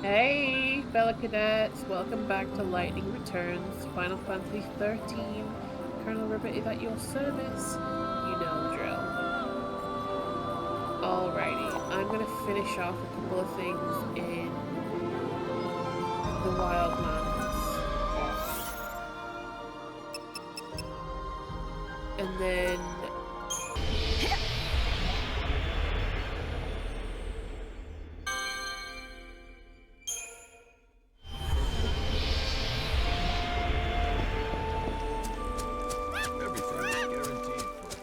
Hey, fellow cadets, welcome back to Lightning Returns, Final Fantasy 13. Colonel Ribbit is at your service. You know the drill. Alrighty, I'm gonna finish off a couple of things in the Wildlands. And then Everything is guaranteed fresh.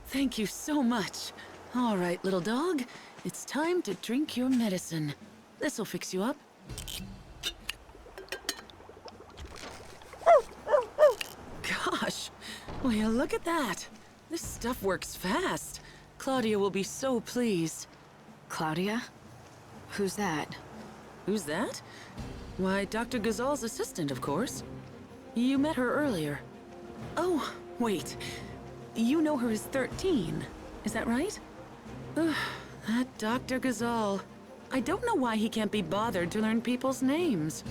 Thank you so much. All right, little dog. It's time to drink your medicine. This'll fix you up. Gosh, well, look at that. This stuff works fast. Claudia will be so pleased. Claudia? Who's that? Who's that? Why, Dr. Ghazal's assistant, of course. You met her earlier. Oh, wait. You know her as 13, is that right? Ugh, that Dr. Ghazal. I don't know why he can't be bothered to learn people's names.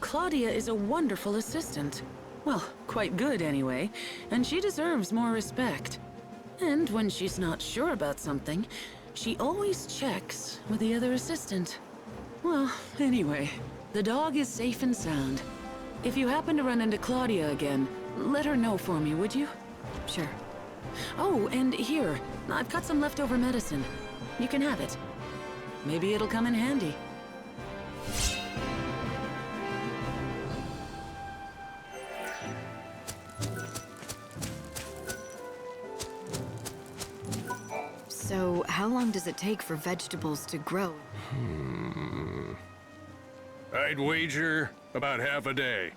Claudia is a wonderful assistant. Well, quite good anyway, and she deserves more respect. And when she's not sure about something, she always checks with the other assistant. Well, anyway, the dog is safe and sound. If you happen to run into Claudia again, let her know for me, would you? Sure. Oh, and here, I've got some leftover medicine. You can have it. Maybe it'll come in handy. So, how long does it take for vegetables to grow? I'd wager about half a day.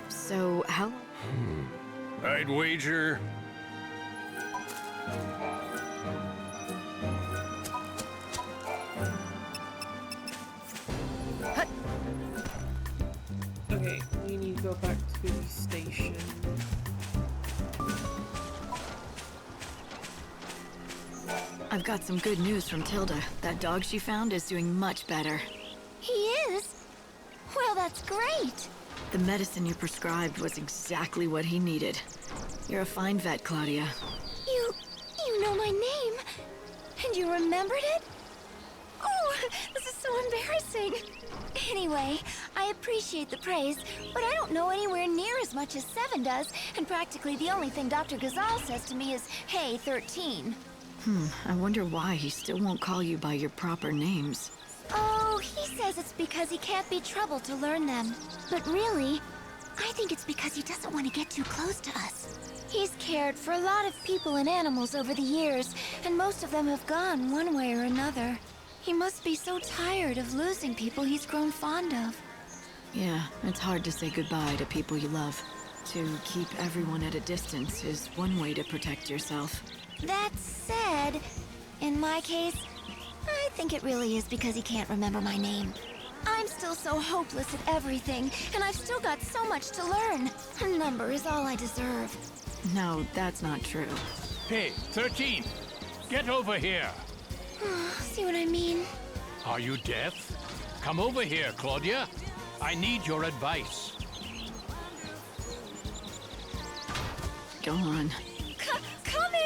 So, how... I'd wager... okay, we need to go back to the station. I've got some good news from Tilda. That dog she found is doing much better. He is? Well, that's great. The medicine you prescribed was exactly what he needed. You're a fine vet, Claudia. You know my name? And you remembered it? Oh, this is so embarrassing. Anyway, I appreciate the praise, but I don't know anywhere near as much as Seven does, and practically the only thing Dr. Ghazal says to me is, hey, 13. I wonder why he still won't call you by your proper names. Oh, he says it's because he can't be troubled to learn them. But really, I think it's because he doesn't want to get too close to us. He's cared for a lot of people and animals over the years, and most of them have gone one way or another. He must be so tired of losing people he's grown fond of. Yeah, it's hard to say goodbye to people you love. To keep everyone at a distance is one way to protect yourself. That said, in my case, I think it really is because he can't remember my name. I'm still so hopeless at everything, and I've still got so much to learn. A number is all I deserve. No, that's not true. Hey, 13! Get over here! See what I mean? Are you deaf? Come over here, Claudia. I need your advice. Go on. Coming!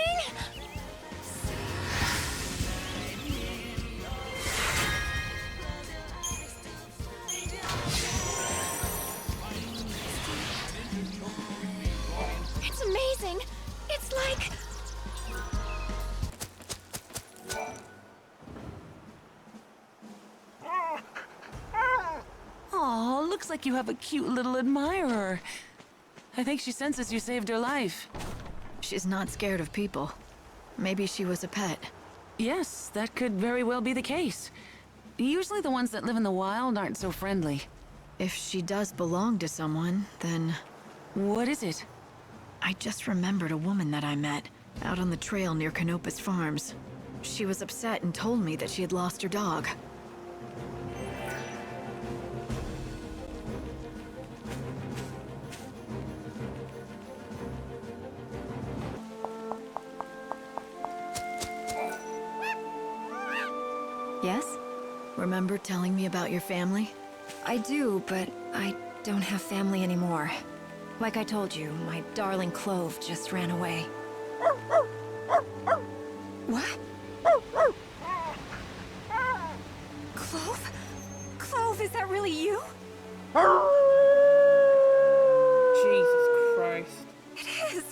It's amazing! It's like... Aw, looks like you have a cute little admirer. I think she senses you saved her life. She's not scared of people. Maybe she was a pet. Yes, that could very well be the case. Usually the ones that live in the wild aren't so friendly. If she does belong to someone, then... What is it? I just remembered a woman that I met, out on the trail near Canopus Farms. She was upset and told me that she had lost her dog. Remember telling me about your family? I do, but I don't have family anymore. Like I told you, my darling Clove just ran away. What? Clove? Clove, is that really you? Jesus Christ. It is!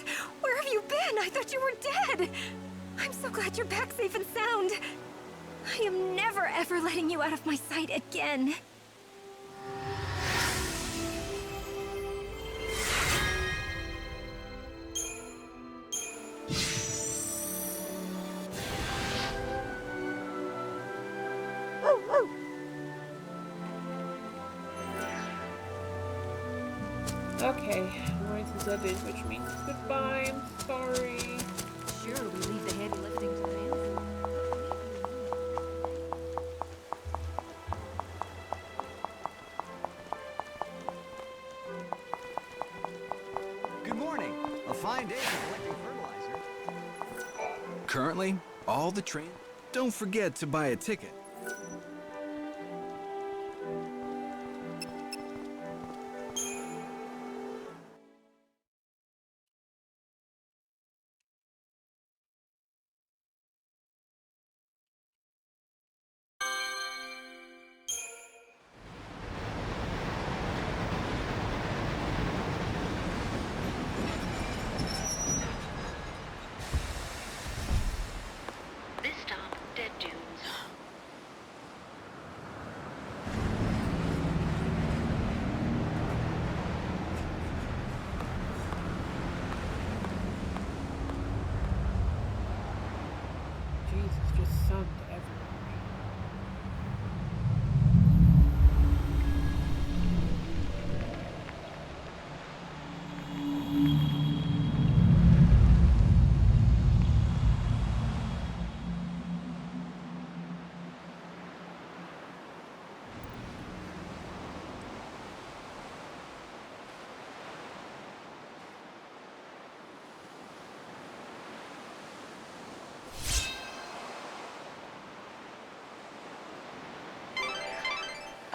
Where have you been? I thought you were dead! I'm so glad you're back safe and sound. I am never ever letting you out of my sight again. Okay, right as that is, which means goodbye. I'm sorry. Sure, we leave the heavy lifting to Nancy. Good morning. A fine day for collecting fertilizer. Currently, all the train. Don't forget to buy a ticket. This stop, Dead Dunes. Jesus, just sand everywhere.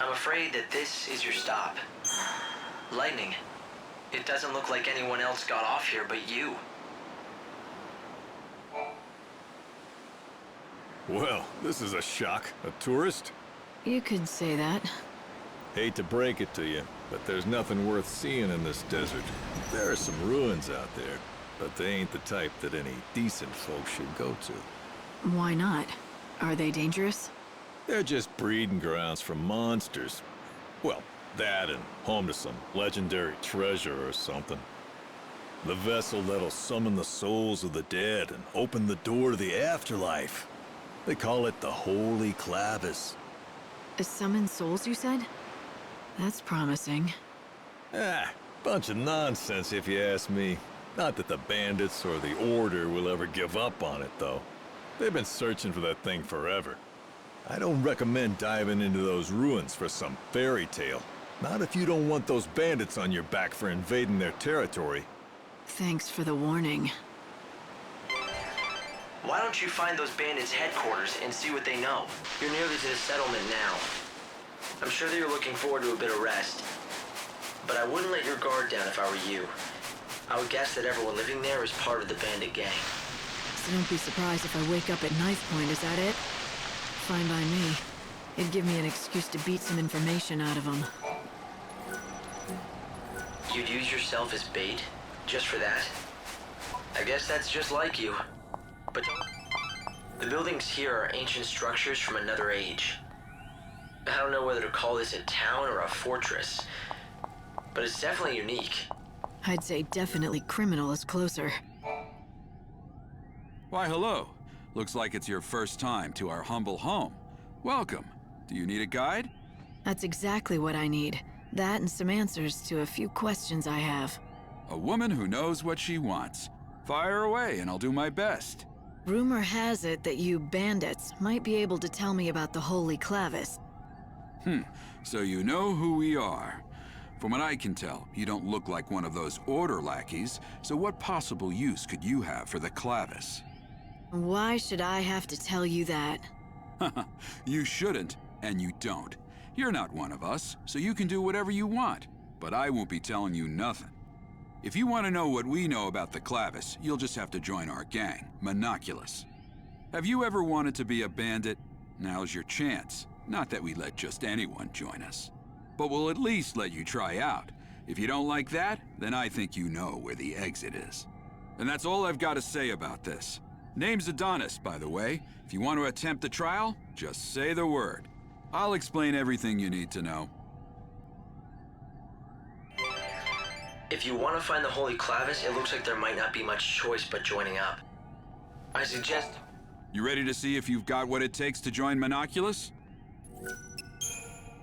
I'm afraid that this is your stop. Lightning. It doesn't look like anyone else got off here but you. Well, this is a shock. A tourist? You could say that. Hate to break it to you, but there's nothing worth seeing in this desert. There are some ruins out there, but they ain't the type that any decent folks should go to. Why not? Are they dangerous? They're just breeding grounds for monsters. Well, that and home to some legendary treasure or something. The vessel that'll summon the souls of the dead and open the door to the afterlife. They call it the Holy Clavis. Summon souls, you said? That's promising. Ah, bunch of nonsense if you ask me. Not that the bandits or the Order will ever give up on it, though. They've been searching for that thing forever. I don't recommend diving into those ruins for some fairy tale. Not if you don't want those bandits on your back for invading their territory. Thanks for the warning. Why don't you find those bandits' headquarters and see what they know? You're nearly to the settlement now. I'm sure that you're looking forward to a bit of rest. But I wouldn't let your guard down if I were you. I would guess that everyone living there is part of the bandit gang. So don't be surprised if I wake up at knife point, is that it? Fine by me. It'd give me an excuse to beat some information out of them. You'd use yourself as bait? Just for that? I guess that's just like you. But the buildings here are ancient structures from another age. I don't know whether to call this a town or a fortress, but it's definitely unique. I'd say definitely criminal is closer. Why, hello. Looks like it's your first time to our humble home. Welcome. Do you need a guide? That's exactly what I need. That and some answers to a few questions I have. A woman who knows what she wants. Fire away and I'll do my best. Rumor has it that you bandits might be able to tell me about the Holy Clavis. So you know who we are. From what I can tell, you don't look like one of those Order lackeys, so what possible use could you have for the Clavis? Why should I have to tell you that? You shouldn't, And you don't. You're not one of us, so you can do whatever you want. But I won't be telling you nothing. If you want to know what we know about the Clavis, you'll just have to join our gang, Monoculus. Have you ever wanted to be a bandit? Now's your chance. Not that we let just anyone join us. But we'll at least let you try out. If you don't like that, then I think you know where the exit is. And that's all I've got to say about this. Name's Adonis, by the way. If you want to attempt the trial, just say the word. I'll explain everything you need to know. If you want to find the Holy Clavis, it looks like there might not be much choice but joining up. I suggest... You ready to see if you've got what it takes to join Monoculus?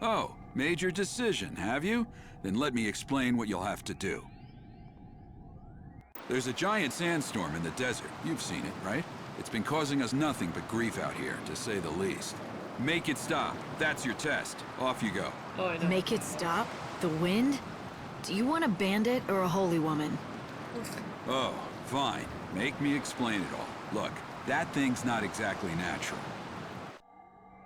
Oh, made your decision, have you? Then let me explain what you'll have to do. There's a giant sandstorm in the desert. You've seen it, right? It's been causing us nothing but grief out here, to say the least. Make it stop. That's your test. Off you go. Oh, I know. Make it stop? The wind? Do you want a bandit or a holy woman? Oh, fine. Make me explain it all. Look, that thing's not exactly natural.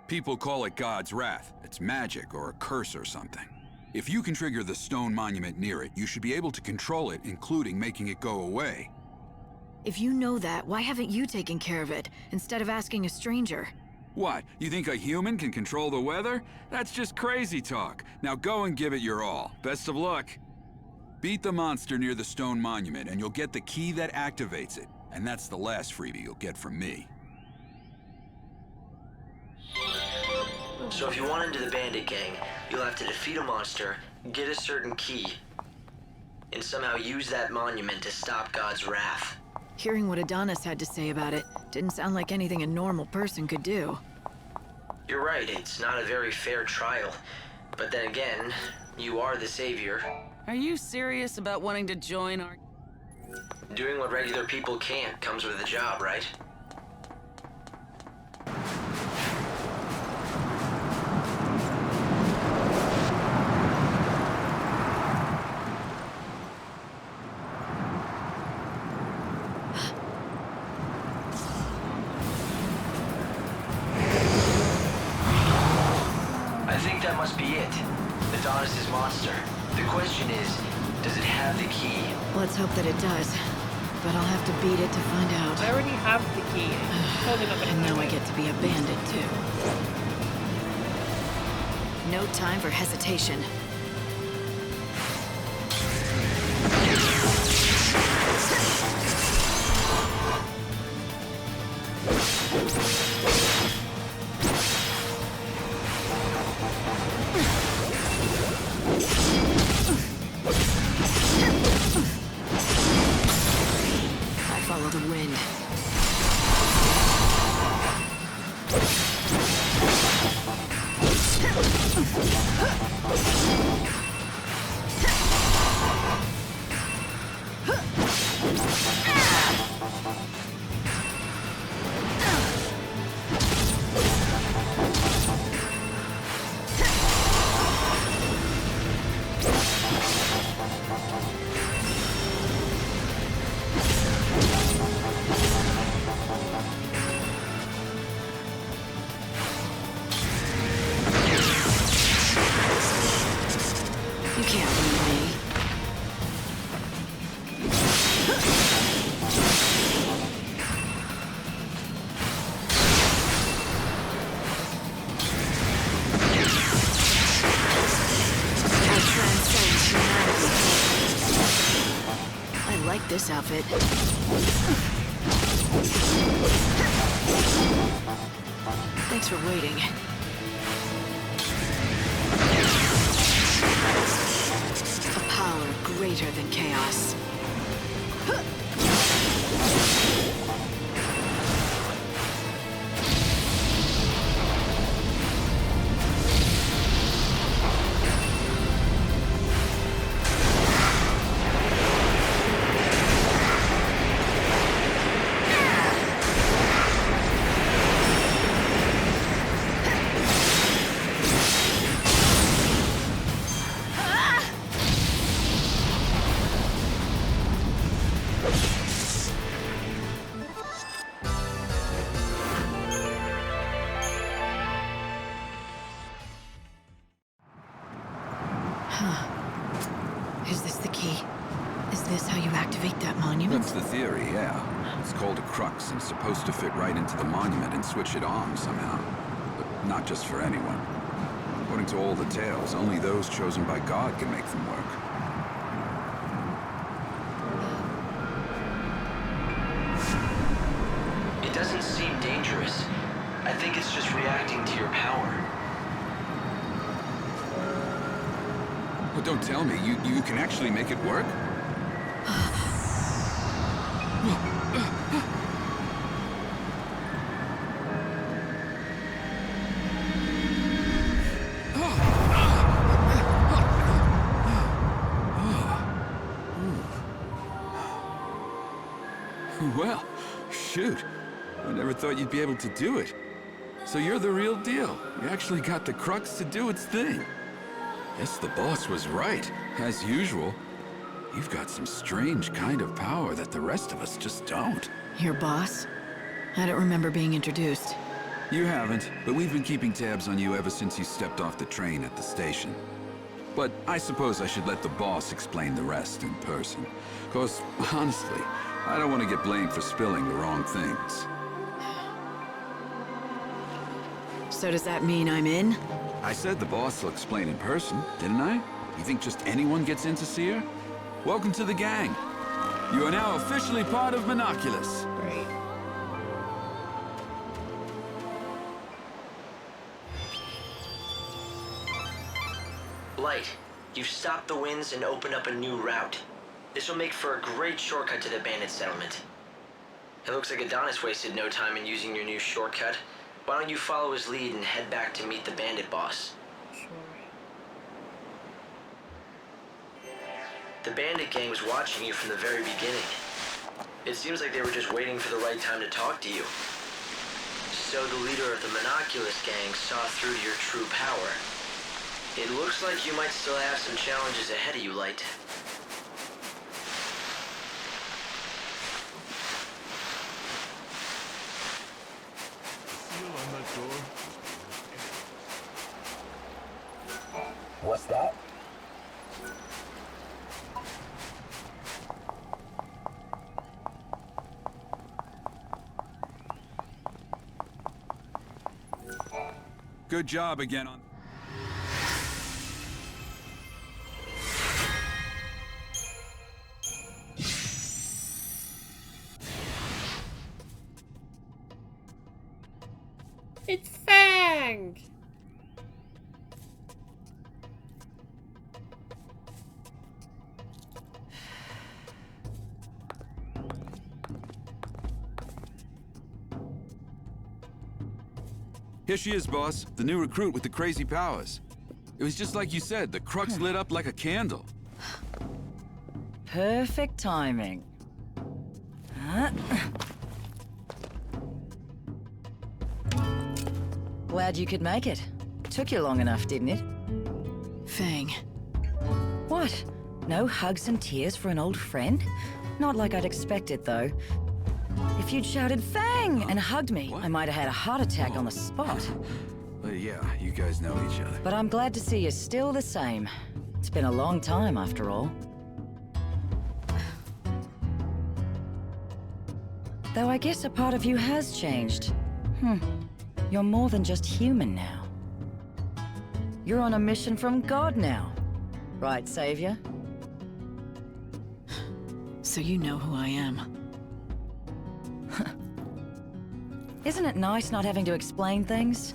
People call it God's wrath. It's magic or a curse or something. If you can trigger the stone monument near it, you should be able to control it, including making it go away. If you know that, why haven't you taken care of it, instead of asking a stranger? What, you think a human can control the weather? That's just crazy talk. Now go and give it your all. Best of luck. Beat the monster near the stone monument, and you'll get the key that activates it. And that's the last freebie you'll get from me. So if you want into the bandit gang, you'll have to defeat a monster, get a certain key, and somehow use that monument to stop God's wrath. Hearing what Adonis had to say about it didn't sound like anything a normal person could do. You're right, it's not a very fair trial. But then again, you are the savior. Are you serious about wanting to join our... Doing what regular people can't comes with a job, right? I think that must be it. Adonis' monster. The question is, does it have the key? Let's hope that it does. But I'll have to beat it to find out. I already have the key. I'm totally not gonna And now do I it. get to be a bandit, too. No time for hesitation. I follow the wind. You can't beat me. I transcend humanity. I like this outfit. Thanks for waiting. A power greater than chaos. Is this the key? Is this how you activate that monument? That's the theory, yeah. It's called a crux, and it's supposed to fit right into the monument and switch it on somehow. But not just for anyone. According to all the tales, only those chosen by God can make them work. It doesn't seem dangerous. I think it's just reacting to your power. But don't tell me, you can actually make it work? Well, shoot. I never thought you'd be able to do it. So you're the real deal. You actually got the crux to do its thing. Guess the boss was right. As usual, you've got some strange kind of power that the rest of us just don't. Your boss? I don't remember being introduced. You haven't, but we've been keeping tabs on you ever since you stepped off the train at the station. But I suppose I should let the boss explain the rest in person. 'Cause, honestly, I don't want to get blamed for spilling the wrong things. So does that mean I'm in? I said the boss will explain in person, didn't I? You think just anyone gets in to see her? Welcome to the gang. You are now officially part of Monoculus. Great. Light, you've stopped the winds and opened up a new route. This will make for a great shortcut to the bandit settlement. It looks like Adonis wasted no time in using your new shortcut. Why don't you follow his lead and head back to meet the bandit boss? Sure. The bandit gang was watching you from the very beginning. It seems like they were just waiting for the right time to talk to you. So the leader of the Monoculus gang saw through to your true power. It looks like you might still have some challenges ahead of you, Light. What's that? Good job again on... It's Fang! Here she is, boss. The new recruit with the crazy powers. It was just like you said, the crux lit up like a candle. Perfect timing. Huh? Glad you could make it. Took you long enough, didn't it? Fang. What? No hugs and tears for an old friend? Not like I'd expected, though. If you'd shouted Fang and hugged me, I might have had a heart attack on the spot. Yeah, you guys know each other. But I'm glad to see you're still the same. It's been a long time, after all. Though I guess a part of you has changed. You're more than just human now. You're on a mission from God now. Right, Savior? So you know who I am. Isn't it nice not having to explain things?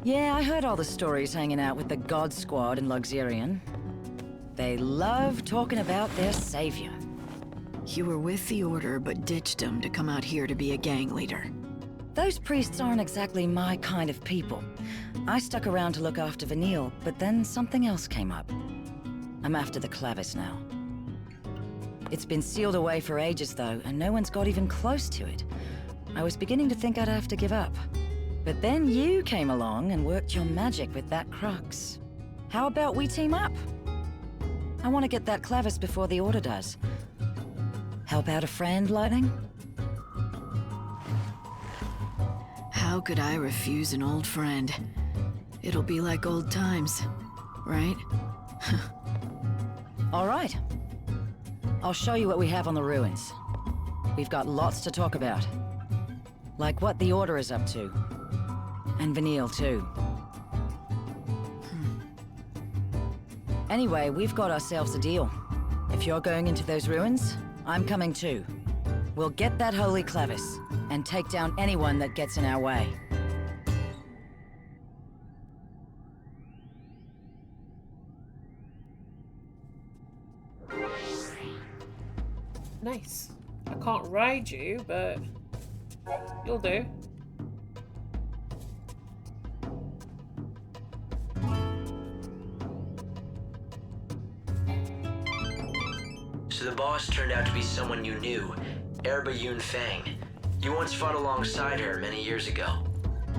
Yeah, I heard all the stories hanging out with the God Squad in Luxurion. They love talking about their savior. You were with the Order, but ditched them to come out here to be a gang leader. Those priests aren't exactly my kind of people. I stuck around to look after Vanille, but then something else came up. I'm after the clavis now. It's been sealed away for ages, though, and no one's got even close to it. I was beginning to think I'd have to give up. But then you came along and worked your magic with that crux. How about we team up? I want to get that clavis before the Order does. Help out a friend, Lightning? How could I refuse an old friend? It'll be like old times, right? All right. I'll show you what we have on the ruins. We've got lots to talk about. Like what the Order is up to. And Vanille, too. Anyway, we've got ourselves a deal. If you're going into those ruins, I'm coming too. We'll get that holy clavis, and take down anyone that gets in our way. Nice. I can't ride you, but you'll do. So the boss turned out to be someone you knew, Erba Yun Fang. You once fought alongside her many years ago.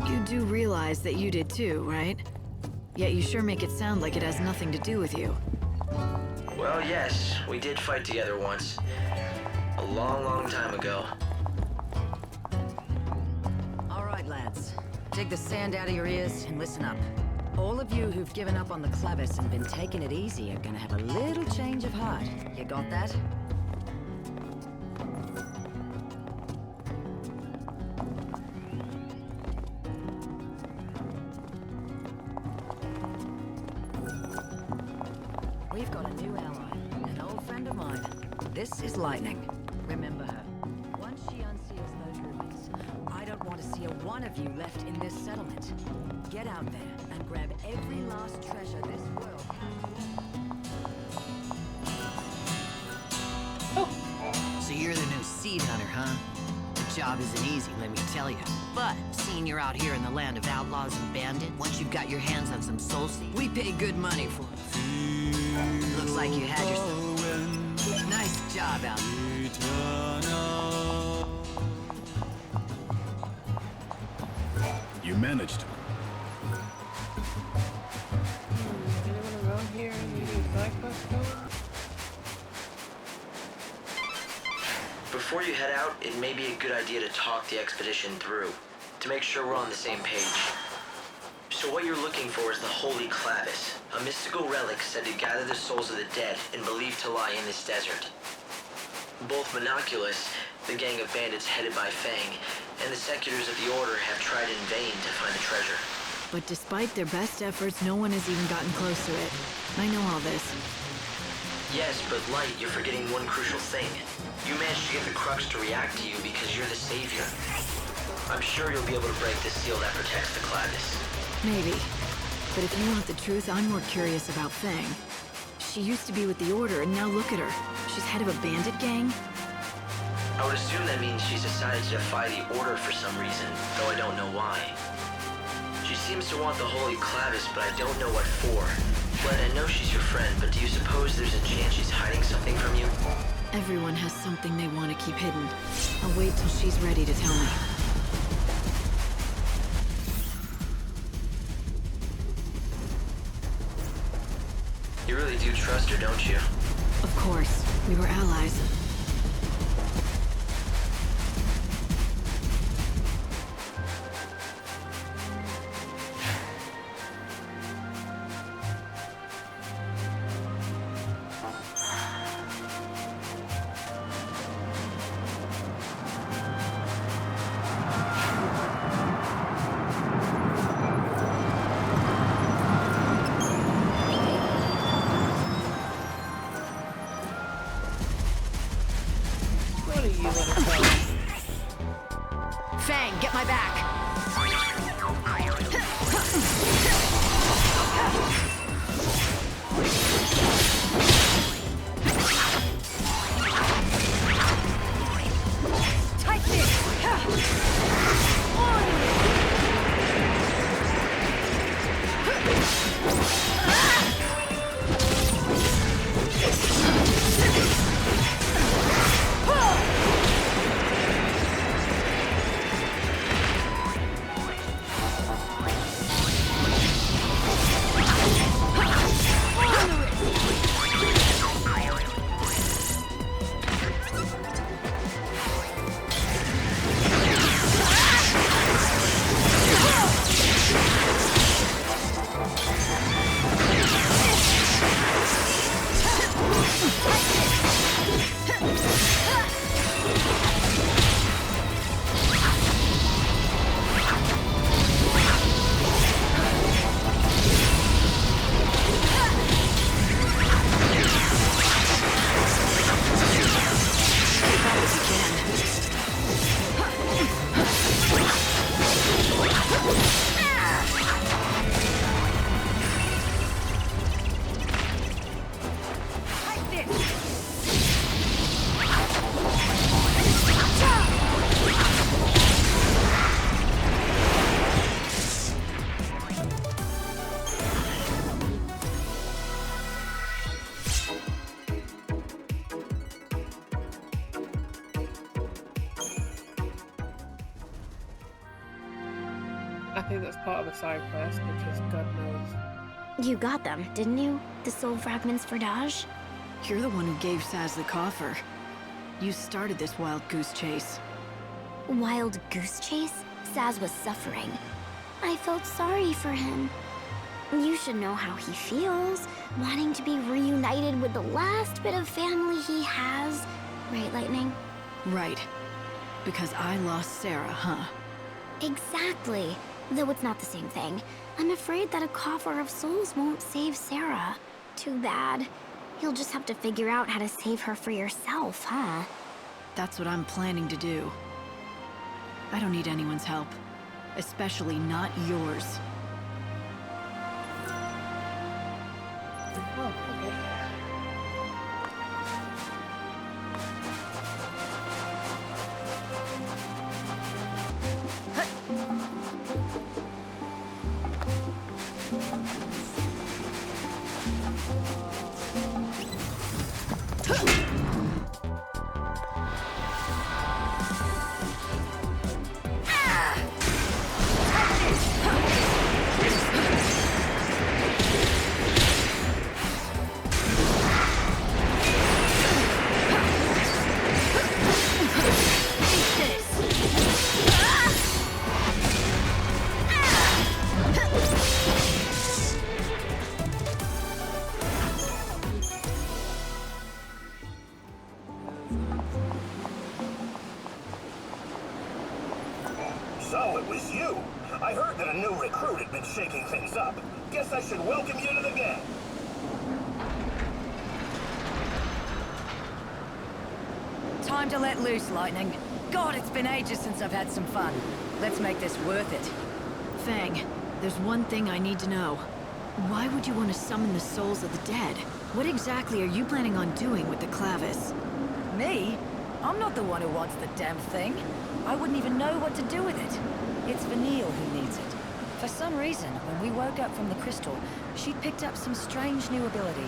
You do realize that you did too, right? Yet you sure make it sound like it has nothing to do with you. Well, yes, we did fight together once. A long, long time ago. All right, lads. Dig the sand out of your ears and listen up. All of you who've given up on the clavis and been taking it easy are gonna have a little change of heart. You got that? We've got a new ally, an old friend of mine. This is Lightning. Remember her. Once she unseals those ruins, I don't want to see a one of you left in this settlement. Get out there and grab every last treasure this world has. So you're the new seed hunter, huh? The job isn't easy, let me tell you. But seeing you're out here in the land of outlaws and bandits, once you've got your hands on some soul seed, we pay good money for it. Looks like you had yourself. Nice job out there. You managed. Anyone around here need a side quest going? Before you head out, it may be a good idea to talk the expedition through, to make sure we're on the same page. So what you're looking for is the Holy Clavis, a mystical relic said to gather the souls of the dead and believed to lie in this desert. Both Monoculus, the gang of bandits headed by Fang, and the seculars of the Order have tried in vain to find the treasure. But despite their best efforts, no one has even gotten close to it. I know all this. Yes, but Light, you're forgetting one crucial thing. You managed to get the Crux to react to you because you're the savior. I'm sure you'll be able to break the seal that protects the Clavis. Maybe. But if you want the truth, I'm more curious about Fang. She used to be with the Order, and now look at her. She's head of a bandit gang? I would assume that means she's decided to defy the Order for some reason, though I don't know why. She seems to want the Holy Clavis, but I don't know what for. Len, I know she's your friend, but do you suppose there's a chance she's hiding something from you? Everyone has something they want to keep hidden. I'll wait till she's ready to tell me. You really do trust her, don't you? Of course. We were allies. What are you gonna tell me? Fang, get my back! Take I think that's part of a side quest because God knows. You got them, didn't you? The soul fragments for Dajh? You're the one who gave Sazh the coffer. You started this wild goose chase. Wild goose chase? Sazh was suffering. I felt sorry for him. You should know how he feels, wanting to be reunited with the last bit of family he has. Right, Lightning? Right. Because I lost Sarah, huh? Exactly. Though it's not the same thing. I'm afraid that a coffer of souls won't save Sarah. Too bad. You'll just have to figure out how to save her for yourself, huh? That's what I'm planning to do. I don't need anyone's help. Especially not yours. Oh, okay. So it was you. I heard that a new recruit had been shaking things up. Guess I should welcome you to the gang. Time to let loose, Lightning. God, it's been ages since I've had some fun. Let's make this worth it. Fang, there's one thing I need to know. Why would you want to summon the souls of the dead? What exactly are you planning on doing with the clavis? Me? I'm not the one who wants the damn thing. I wouldn't even know what to do with it. It's Vanille who needs it. For some reason, when we woke up from the crystal, she'd picked up some strange new ability.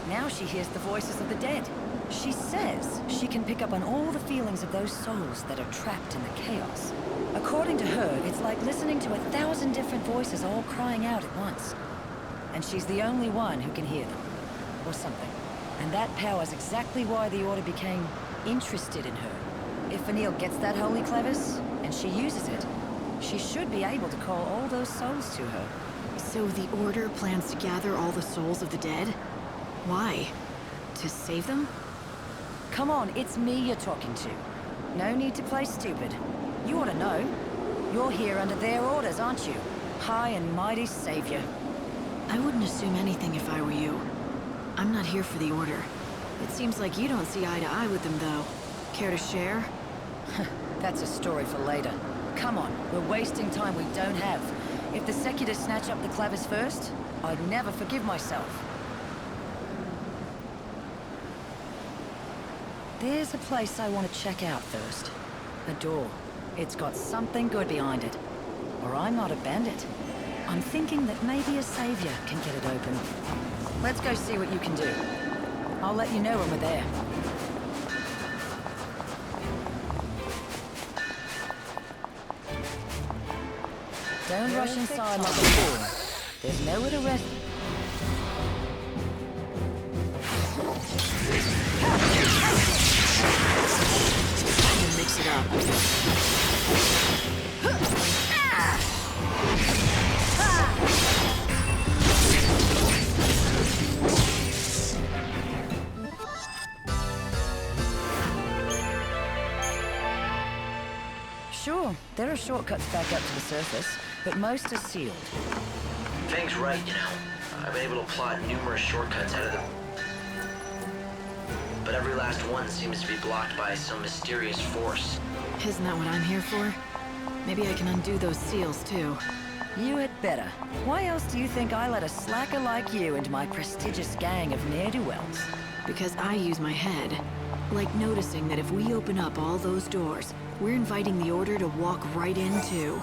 Now she hears the voices of the dead. She says she can pick up on all the feelings of those souls that are trapped in the chaos. According to her, it's like listening to 1,000 different voices all crying out at once. And she's the only one who can hear them. Or something. And that power's exactly why the Order became interested in her. If Vanille gets that holy clavis, and she uses it, she should be able to call all those souls to her. So the Order plans to gather all the souls of the dead? Why? To save them? Come on, it's me you're talking to. No need to play stupid. You ought to know. You're here under their orders, aren't you? High and mighty savior. I wouldn't assume anything if I were you. I'm not here for the Order. It seems like you don't see eye to eye with them, though. Care to share? That's a story for later. Come on, we're wasting time we don't have. If the Secular snatch up the clavis first, I'd never forgive myself. There's a place I want to check out first. A door. It's got something good behind it. Or I'm not a bandit. I'm thinking that maybe a savior can get it open. Let's go see what you can do. I'll let you know when we're there. Don't rush inside like a fool. There's nowhere to rest. Mix it up. Sure, there are shortcuts back up to the surface, but most are sealed. Fang's right, you know. I've been able to plot numerous shortcuts out of them. But every last one seems to be blocked by some mysterious force. Isn't that what I'm here for? Maybe I can undo those seals, too. You had better. Why else do you think I let a slacker like you into my prestigious gang of ne'er-do-wells? Because I use my head. Like noticing that if we open up all those doors, we're inviting the Order to walk right into.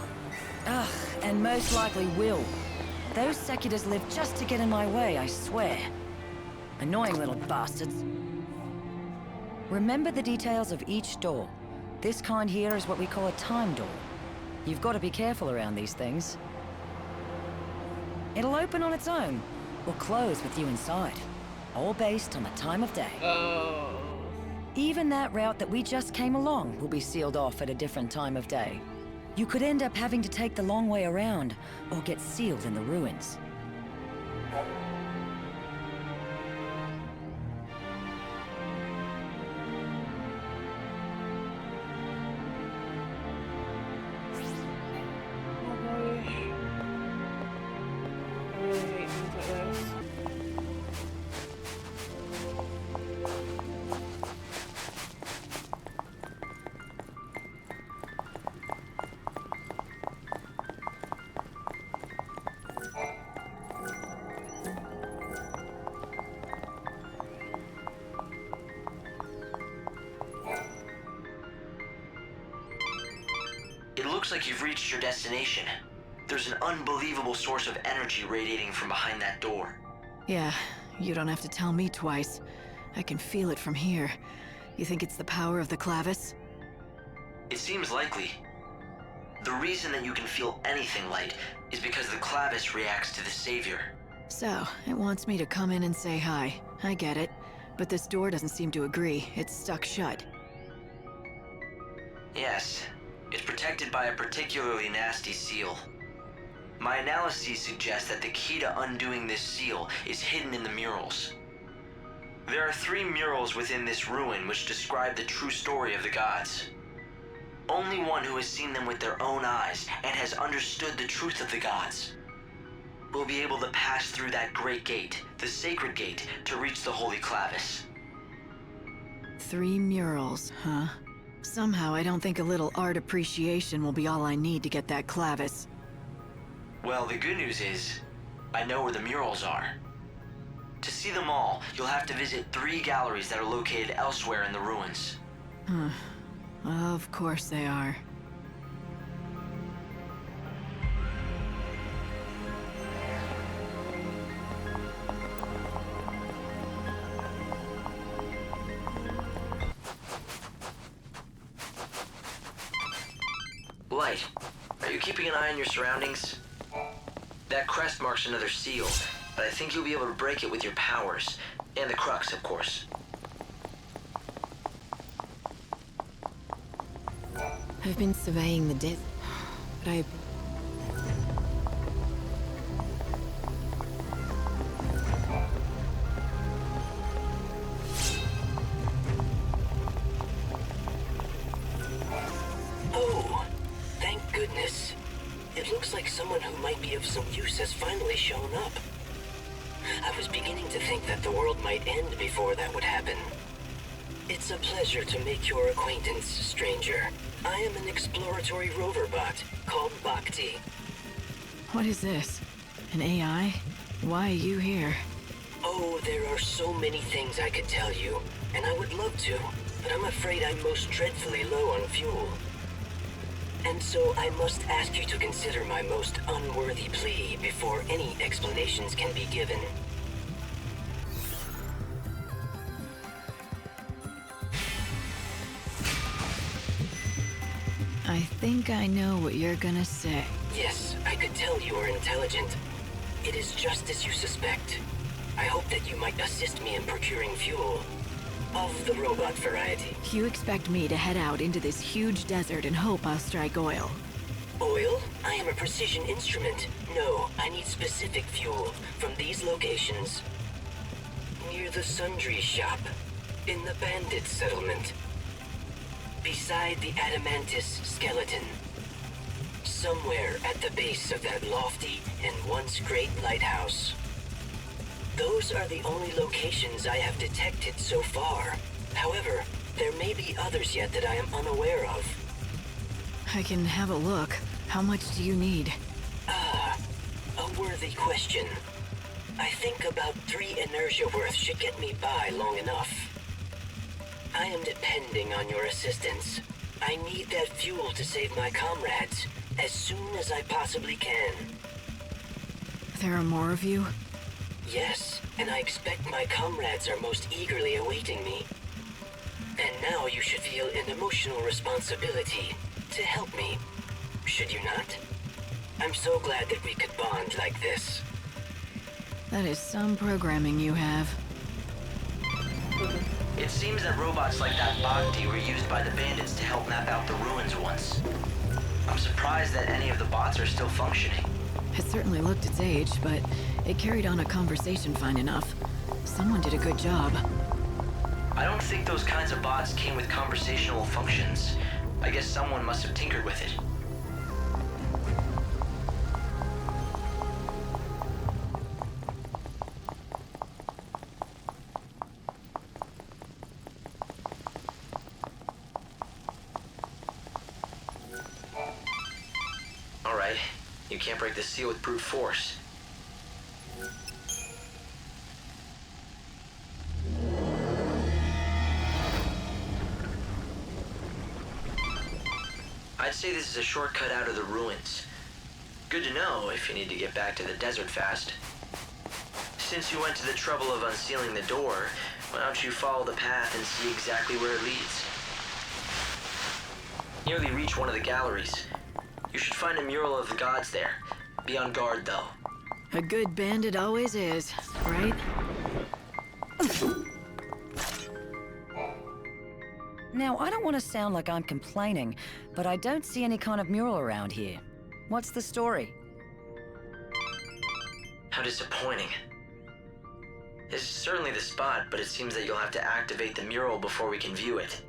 Ugh, and most likely will. Those Seculars live just to get in my way, I swear. Annoying little bastards. Remember the details of each door. This kind here is what we call a time door. You've got to be careful around these things. It'll open on its own, or close with you inside. All based on the time of day. Oh. Even that route that we just came along will be sealed off at a different time of day. You could end up having to take the long way around, or get sealed in the ruins. It looks like you've reached your destination. There's an unbelievable source of energy radiating from behind that door. Yeah, you don't have to tell me twice. I can feel it from here. You think it's the power of the clavis? It seems likely. The reason that you can feel anything light is because the clavis reacts to the savior. So, it wants me to come in and say hi. I get it. But this door doesn't seem to agree. It's stuck shut. Yes, it's protected by a particularly nasty seal. My analyses suggest that the key to undoing this seal is hidden in the murals. There are 3 murals within this ruin which describe the true story of the gods. Only one who has seen them with their own eyes and has understood the truth of the gods will be able to pass through that great gate, the sacred gate, to reach the holy clavis. 3 murals, huh? Somehow I don't think a little art appreciation will be all I need to get that clavis. Well, the good news is, I know where the murals are. To see them all, you'll have to visit 3 galleries that are located elsewhere in the ruins. Of course they are. Light, are you keeping an eye on your surroundings? That crest marks another seal, but I think you'll be able to break it with your powers. And the crux, of course. I've been surveying the desert, but I... Oh, thank goodness. It looks like someone who might be of some use has finally shown up. I was beginning to think that the world might end before that would happen. It's a pleasure to make your acquaintance, stranger. I am an exploratory rover bot called Bhakti. What is this? An AI? Why are you here? Oh, there are so many things I could tell you, and I would love to, but I'm afraid I'm most dreadfully low on fuel. And so I must ask you to consider my most unworthy plea before any explanations can be given. I think I know what you're gonna say. Yes, I could tell you are intelligent. It is just as you suspect. I hope that you might assist me in procuring fuel. Of the robot variety. You expect me to head out into this huge desert and hope I'll strike oil? Oil? I am a precision instrument. No, I need specific fuel from these locations. Near the sundry shop. In the bandit settlement. Beside the Adamantis skeleton. Somewhere at the base of that lofty and once great lighthouse. Those are the only locations I have detected so far. However, there may be others yet that I am unaware of. I can have a look. How much do you need? Ah, a worthy question. I think about 3 inertia worth should get me by long enough. I am depending on your assistance. I need that fuel to save my comrades as soon as I possibly can. There are more of you? Yes, and I expect my comrades are most eagerly awaiting me. And now you should feel an emotional responsibility to help me, should you not? I'm so glad that we could bond like this. That is some programming you have. It seems that robots like that Bhakti were used by the bandits to help map out the ruins once. I'm surprised that any of the bots are still functioning. It certainly looked its age, but it carried on a conversation fine enough. Someone did a good job. I don't think those kinds of bots came with conversational functions. I guess someone must have tinkered with it. Alright, you can't break the seal with brute force. I'd say this is a shortcut out of the ruins. Good to know if you need to get back to the desert fast. Since you went to the trouble of unsealing the door, why don't you follow the path and see exactly where it leads? Nearly reach one of the galleries. You should find a mural of the gods there. Be on guard, though. A good bandit always is, right? Now, I don't want to sound like I'm complaining, but I don't see any kind of mural around here. What's the story? How disappointing. This is certainly the spot, but it seems that you'll have to activate the mural before we can view it.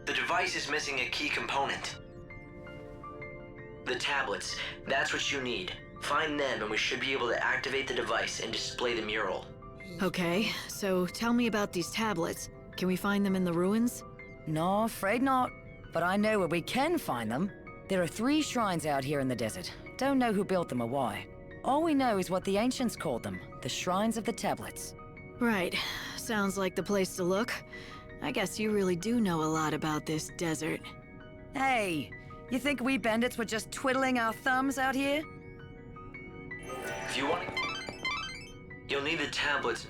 The device is missing a key component. The tablets, that's what you need. Find them and we should be able to activate the device and display the mural. Okay, so tell me about these tablets. Can we find them in the ruins? No, afraid not. But I know where we can find them. There are 3 shrines out here in the desert. Don't know who built them or why. All we know is what the ancients called them, the Shrines of the Tablets. Right. Sounds like the place to look. I guess you really do know a lot about this desert. Hey, you think we bandits were just twiddling our thumbs out here? If you want, you'll need the tablets.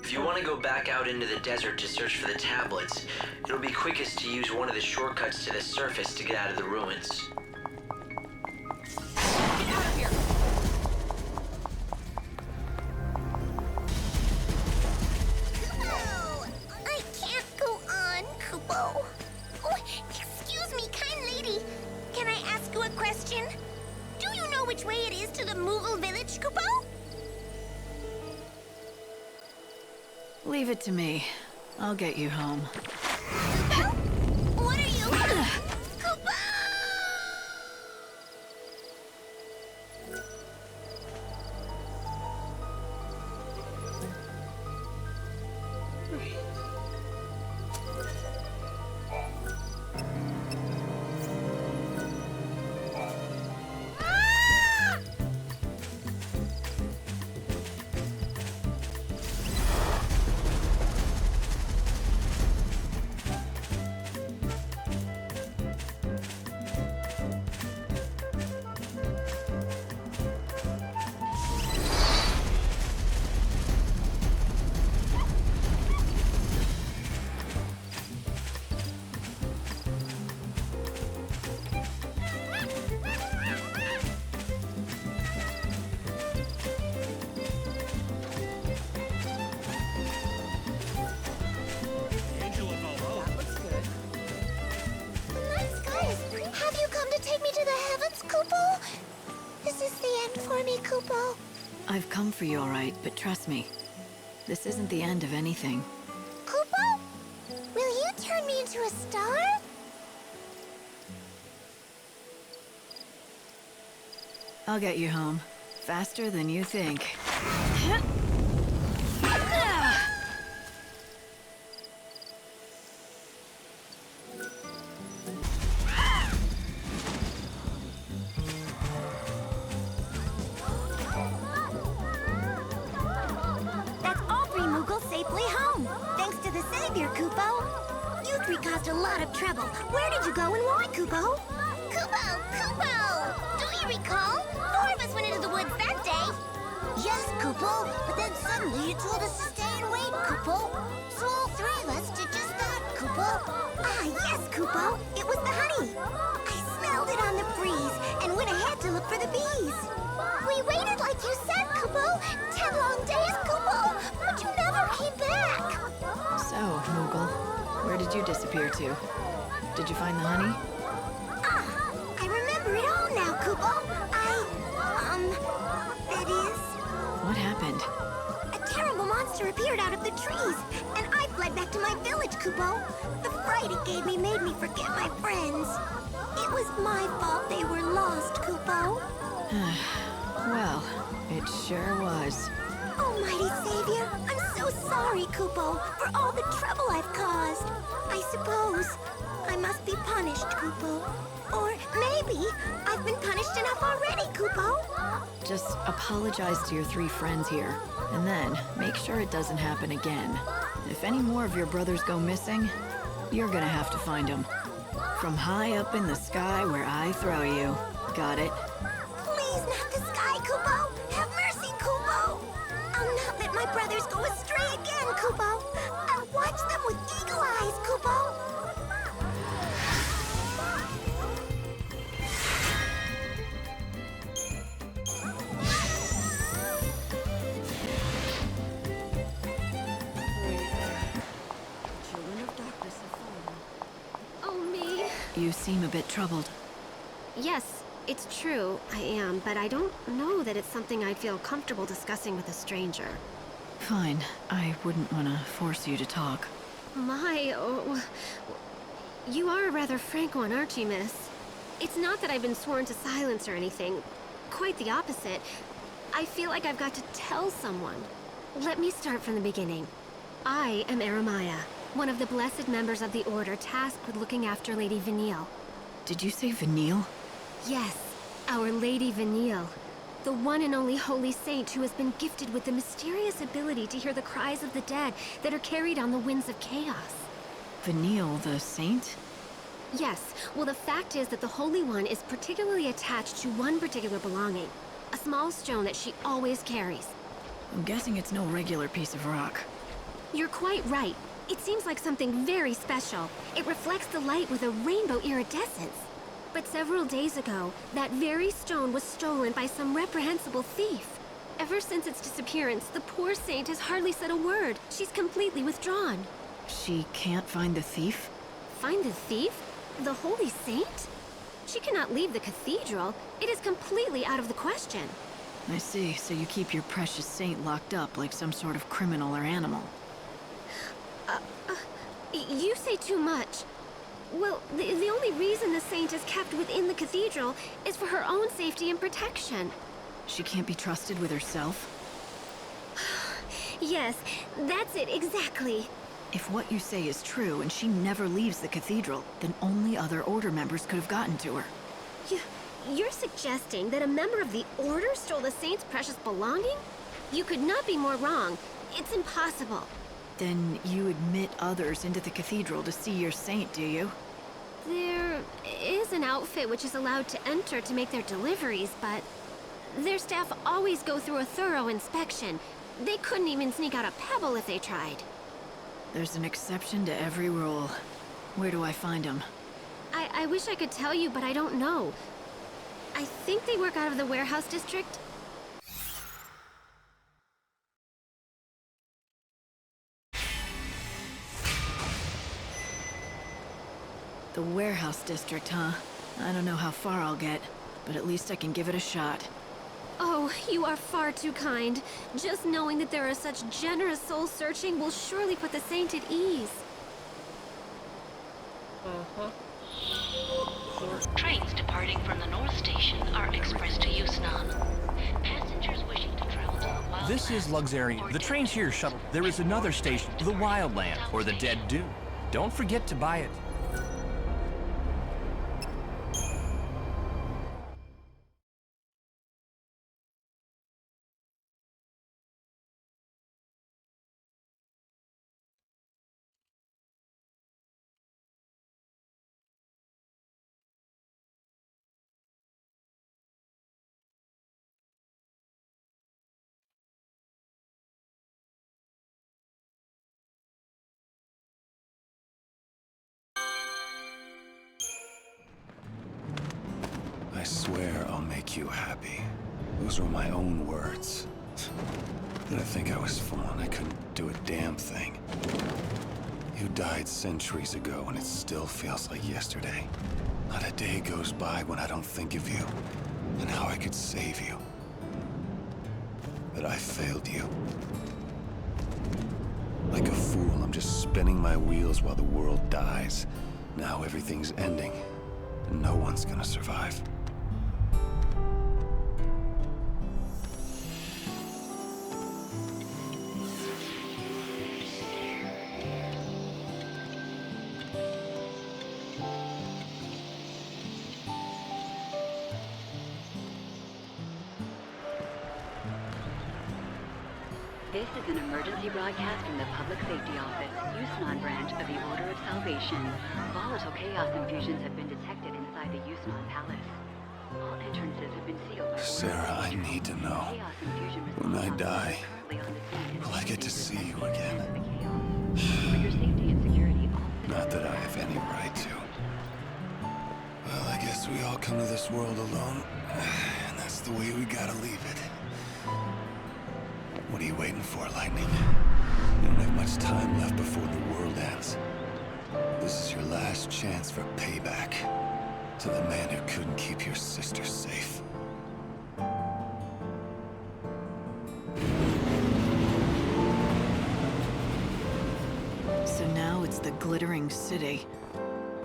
If you want to go back out into the desert to search for the tablets, it'll be quickest to use one of the shortcuts to the surface to get out of the ruins. Get out of here! Kupo! I can't go on, Kupo. Oh, excuse me, kind lady. Can I ask you a question? Do you know which way it is to the Moogle village, Kupo? Leave it to me. I'll get you home. Kupo? What are you... Kupo! I've come for you, all right, but trust me, this isn't the end of anything. Kupo? Will you turn me into a star? I'll get you home. Faster than you think. That's all 3 Moogles safely home. Thanks to the Savior, Kupo. You 3 caused a lot of trouble. Where did you go and why, Kupo? Kupo! Kupo! Do you recall? 4 of us went into the woods that day. Yes, Kupo. But then suddenly you told us to stay and wait, Kupo. So all 3 of us did just that, Kupo. Ah, yes, Kupo. It was the honey. I smelled it on the freeze and went ahead to look for the bees. We waited like you said, Kupo. 10 long days, Kupo, but you never came back. So, Moogle, where did you disappear to? Did you find the honey? I remember it all now, Kupo. That is... What happened? A terrible monster appeared out of the trees, and I fled back to my village, Kupo. The fright it gave me made me forget my friends. It was my fault they were lost, Kupo. Well, it sure was. Almighty Savior, I'm so sorry, Kupo, for all the trouble I've caused. I suppose I must be punished, Kupo. Or maybe I've been punished enough already, Kupo. Just apologize to your 3 friends here, and then make sure it doesn't happen again. If any more of your brothers go missing, you're gonna have to find them. From high up in the sky where I throw you. Got it? Please, not the sky, Kupo. Have mercy, Kupo. I'll not let my brothers go astray again, Kupo. I'll watch them with eagle eyes, Kupo. Oh, me. You seem a bit troubled. Yes, it's true, I am, but I don't know that it's something I'd feel comfortable discussing with a stranger. Fine. I wouldn't want to force you to talk. Oh, you are a rather frank one, aren't you, miss? It's not that I've been sworn to silence or anything. Quite the opposite. I feel like I've got to tell someone. Let me start from the beginning. I am Eremiah, one of the blessed members of the Order tasked with looking after Lady Vanille. Did you say Vanille? Yes, our Lady Vanille. The one and only holy saint who has been gifted with the mysterious ability to hear the cries of the dead that are carried on the winds of chaos. Vanille, the saint? Yes, well the fact is that the Holy One is particularly attached to one particular belonging. A small stone that she always carries. I'm guessing it's no regular piece of rock. You're quite right. It seems like something very special. It reflects the light with a rainbow iridescence. But several days ago, that very stone was stolen by some reprehensible thief. Ever since its disappearance, the poor saint has hardly said a word. She's completely withdrawn. She can't find the thief? Find the thief? The holy saint? She cannot leave the cathedral. It is completely out of the question. I see, so you keep your precious saint locked up like some sort of criminal or animal. You say too much. Well, the only reason the saint is kept within the cathedral is for her own safety and protection. She can't be trusted with herself? Yes, that's it, exactly. If what you say is true and she never leaves the cathedral, then only other Order members could have gotten to her. You're suggesting that a member of the Order stole the saint's precious belonging? You could not be more wrong. It's impossible. Then you admit others into the cathedral to see your saint, do you? There is an outfit which is allowed to enter to make their deliveries, but their staff always go through a thorough inspection. They couldn't even sneak out a pebble if they tried. There's an exception to every rule. Where do I find them? I wish I could tell you, but I don't know. I think they work out of the warehouse district. The warehouse district, huh? I don't know how far I'll get, but at least I can give it a shot. Oh, you are far too kind. Just knowing that there are such generous souls searching will surely put the saint at ease. Trains departing from the North Station are expressed to Yusnan. Passengers wishing to travel to the Wild This is Luxarian. The train's here shuttle. There is another station, the Wildland, or the Dead Dune. Don't forget to buy it. swear I'll make you happy. Those were my own words. Did I think I was fooling? I couldn't do a damn thing. You died centuries ago, and it still feels like yesterday. Not a day goes by when I don't think of you, and how I could save you. But I failed you. Like a fool, I'm just spinning my wheels while the world dies. Now everything's ending, and no one's gonna survive. This is an emergency broadcast from the Public Safety Office, Yusnan branch of the Order of Salvation. Volatile chaos infusions have been detected inside the Yusnan Palace. All entrances have been sealed by Sarah, I need to know. When I die, will I get to see you again? Not that I have any right to. Well, I guess we all come to this world alone, and that's the way we gotta leave it. What are you waiting for, Lightning? You don't have much time left before the world ends. This is your last chance for payback to the man who couldn't keep your sister safe. So now it's the glittering city.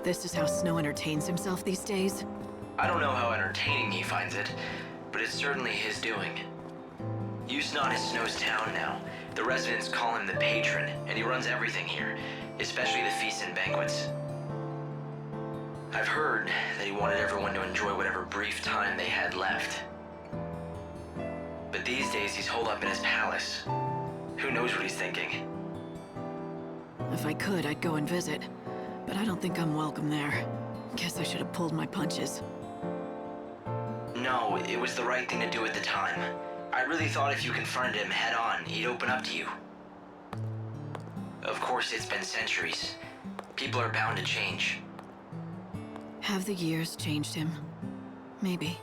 This is how Snow entertains himself these days? I don't know how entertaining he finds it, but it's certainly his doing. Yusnan is Snow's town now. The residents call him the patron, and he runs everything here, especially the feasts and banquets. I've heard that he wanted everyone to enjoy whatever brief time they had left. But these days he's holed up in his palace. Who knows what he's thinking? If I could, I'd go and visit. But I don't think I'm welcome there. Guess I should have pulled my punches. No, it was the right thing to do at the time. I really thought if you confronted him head-on, he'd open up to you. Of course, it's been centuries. People are bound to change. Have the years changed him? Maybe.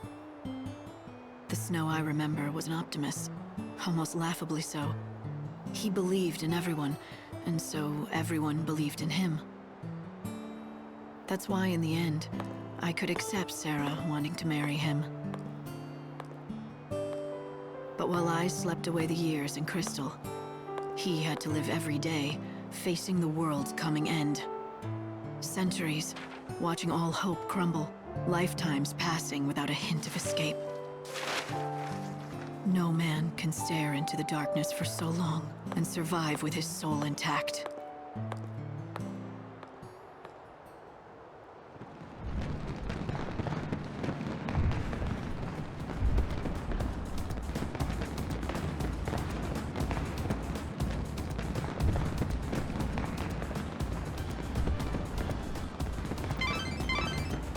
The Snow I remember was an optimist, almost laughably so. He believed in everyone, and so everyone believed in him. That's why, in the end, I could accept Sarah wanting to marry him. But while I slept away the years in Crystal, he had to live every day, facing the world's coming end. Centuries, watching all hope crumble, lifetimes passing without a hint of escape. No man can stare into the darkness for so long and survive with his soul intact.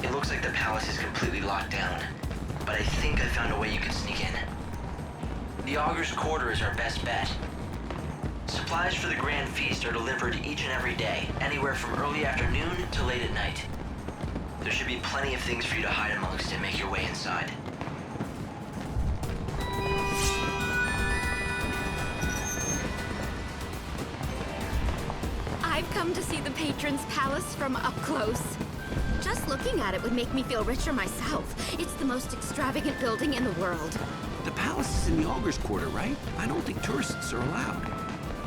It looks like the palace is completely locked down, but I think I found a way you can sneak in. The Augur's Quarter is our best bet. Supplies for the Grand Feast are delivered each and every day, anywhere from early afternoon to late at night. There should be plenty of things for you to hide amongst and make your way inside. I've come to see the patron's palace from up close. Just looking at it would make me feel richer myself. It's the most extravagant building in the world. The palace is in the Augur's Quarter, right? I don't think tourists are allowed.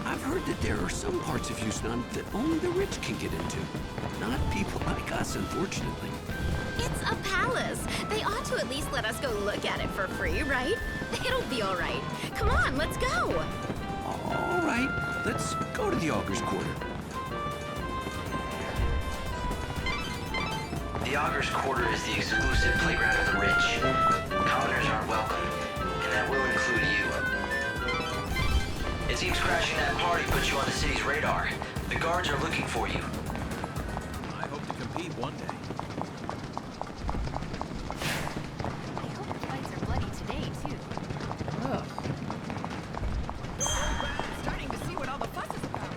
I've heard that there are some parts of Yusnan that only the rich can get into. Not people like us, unfortunately. It's a palace. They ought to at least let us go look at it for free, right? It'll be all right. Come on, let's go. All right, let's go to the Augur's Quarter. The Augur's Quarter is the exclusive playground of the rich. Commoners aren't welcome, and that will include you. It seems crashing that party put you on the city's radar. The guards are looking for you. I hope to compete one day. I hope the fights are bloody today, too. Ugh. Starting to see what all the fuss is about.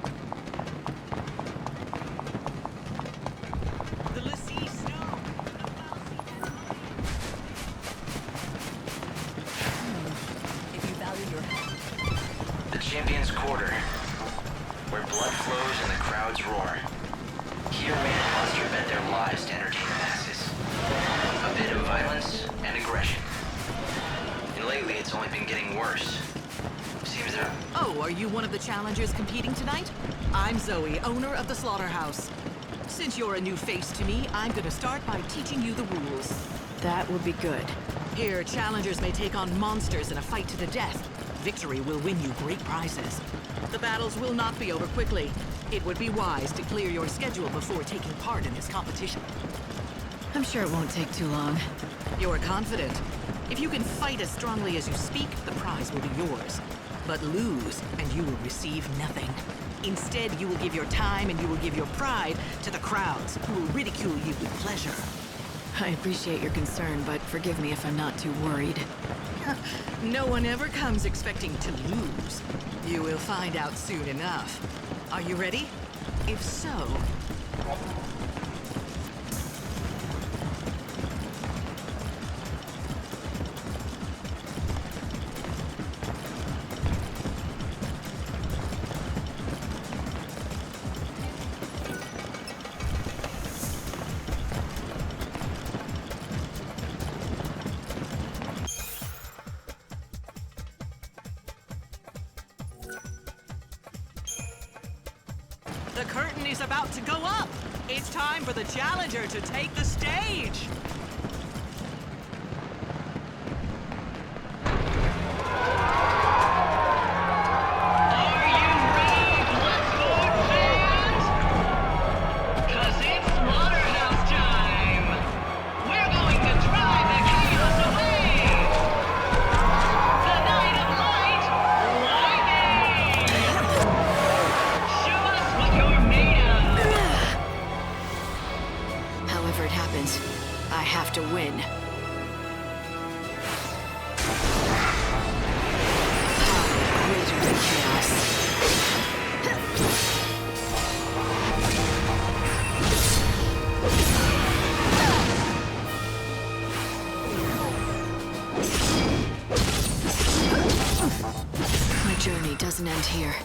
The Lassie Snow. Quarter, where blood flows and the crowds roar. Here man and monster bet their lives to entertain the masses. A bit of violence and aggression. And lately it's only been getting worse. Seems there... Oh, are you one of the challengers competing tonight? I'm Zoe, owner of the Slaughterhouse. Since you're a new face to me, I'm gonna start by teaching you the rules. That would be good. Here, challengers may take on monsters in a fight to the death. Victory will win you great prizes. The battles will not be over quickly. It would be wise to clear your schedule before taking part in this competition. I'm sure it won't take too long. You're confident. If you can fight as strongly as you speak, the prize will be yours. But lose, and you will receive nothing. Instead, you will give your time and you will give your pride to the crowds, who will ridicule you with pleasure. I appreciate your concern, but forgive me if I'm not too worried. No one ever comes expecting to lose. You will find out soon enough. Are you ready? If so... The curtain is about to go up! It's time for the challenger to take the stage! However it happens, I have to win. Power greater than chaos. My journey doesn't end here.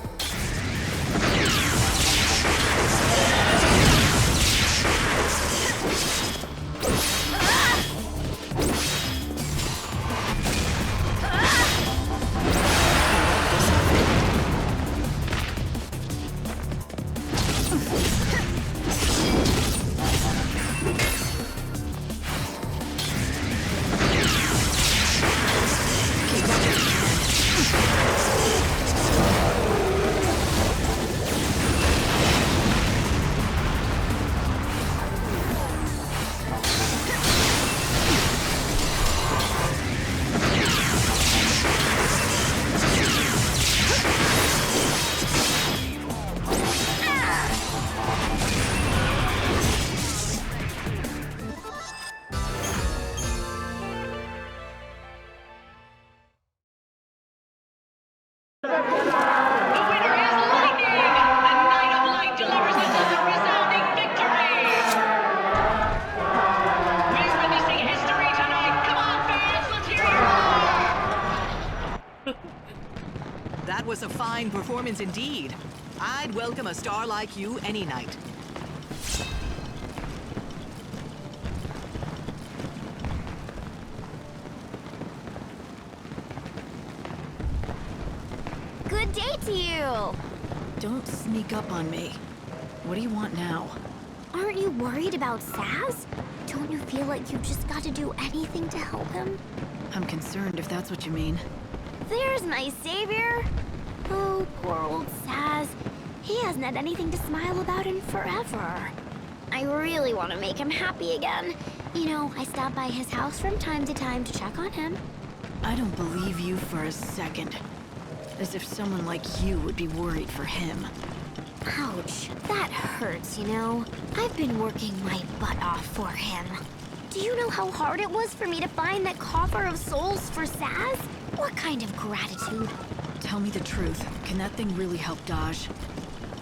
That was a fine performance indeed. I'd welcome a star like you any night. Good day to you! Don't sneak up on me. What do you want now? Aren't you worried about Sazh? Don't you feel like you just got to do anything to help him? I'm concerned if that's what you mean. There's my savior! Oh, poor old Sazh. He hasn't had anything to smile about in forever. I really want to make him happy again. You know, I stop by his house from time to time to check on him. I don't believe you for a second. As if someone like you would be worried for him. Ouch, that hurts, you know. I've been working my butt off for him. Do you know how hard it was for me to find that coffer of souls for Sazh? What kind of gratitude? Tell me the truth. Can that thing really help Dajh?